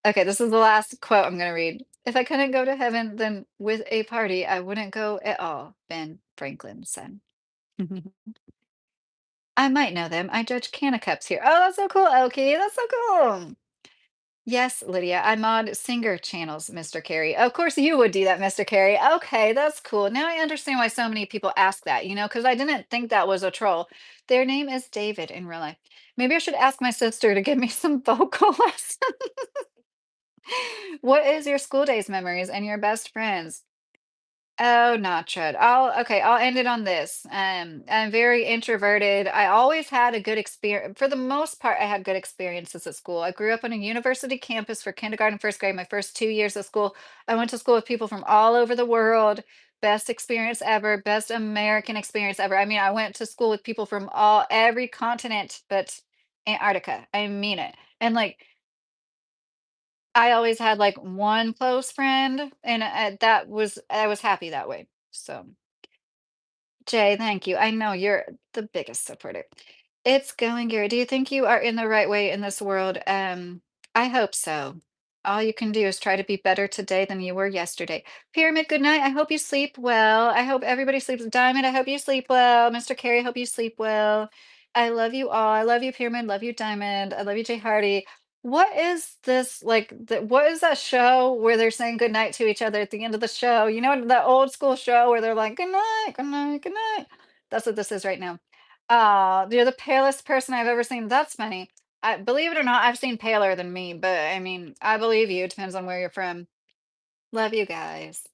okay, this is the last quote I'm gonna read. If I couldn't go to heaven, then with a party, I wouldn't go at all, Ben Franklin said. I might know them. I judge Canna Cups here. Oh, that's so cool, Elkie. That's so cool. Yes, Lydia, I mod singer channels, Mr. Carey. Of course you would do that, Mr. Carey. Okay, that's cool. Now I understand why so many people ask that, because I didn't think that was a troll. Their name is David in real life. Maybe I should ask my sister to give me some vocal lessons. What is your school days memories and your best friends? Oh, not Chud. I'll end it on this. I'm very introverted. I always had a good experience. For the most part, I had good experiences at school. I grew up on a university campus for kindergarten, first grade, my first 2 years of school. I went to school with people from all over the world. Best experience ever, best American experience ever. I mean, I went to school with people from every continent but Antarctica. I mean it. And like I always had, like, one close friend, and, that was I was happy that way, so Jay, thank you. I know you're the biggest supporter. It's going good. Do you think you are in the right way in this world? I hope so. All you can do is try to be better today than you were yesterday. Pyramid, good night. I hope you sleep well. I hope everybody sleeps. Diamond, I hope you sleep well. Mr. Carey, I hope you sleep well. I love you all. I love you, Pyramid. Love you, Diamond. I love you, Jay Hardy. What is this like? What is that show where they're saying good night to each other at the end of the show? You know, the old school show where they're like, good night, good night, good night. That's what this is right now. You're the palest person I've ever seen. That's funny. I believe it or not, I've seen paler than me, but I mean, I believe you. It depends on where you're from. Love you guys.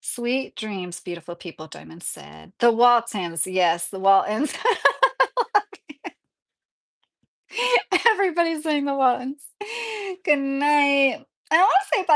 Sweet dreams, beautiful people, Diamond said. The Waltons, yes, the Waltons. Everybody's saying the Waltons. Good night. I want to say bye.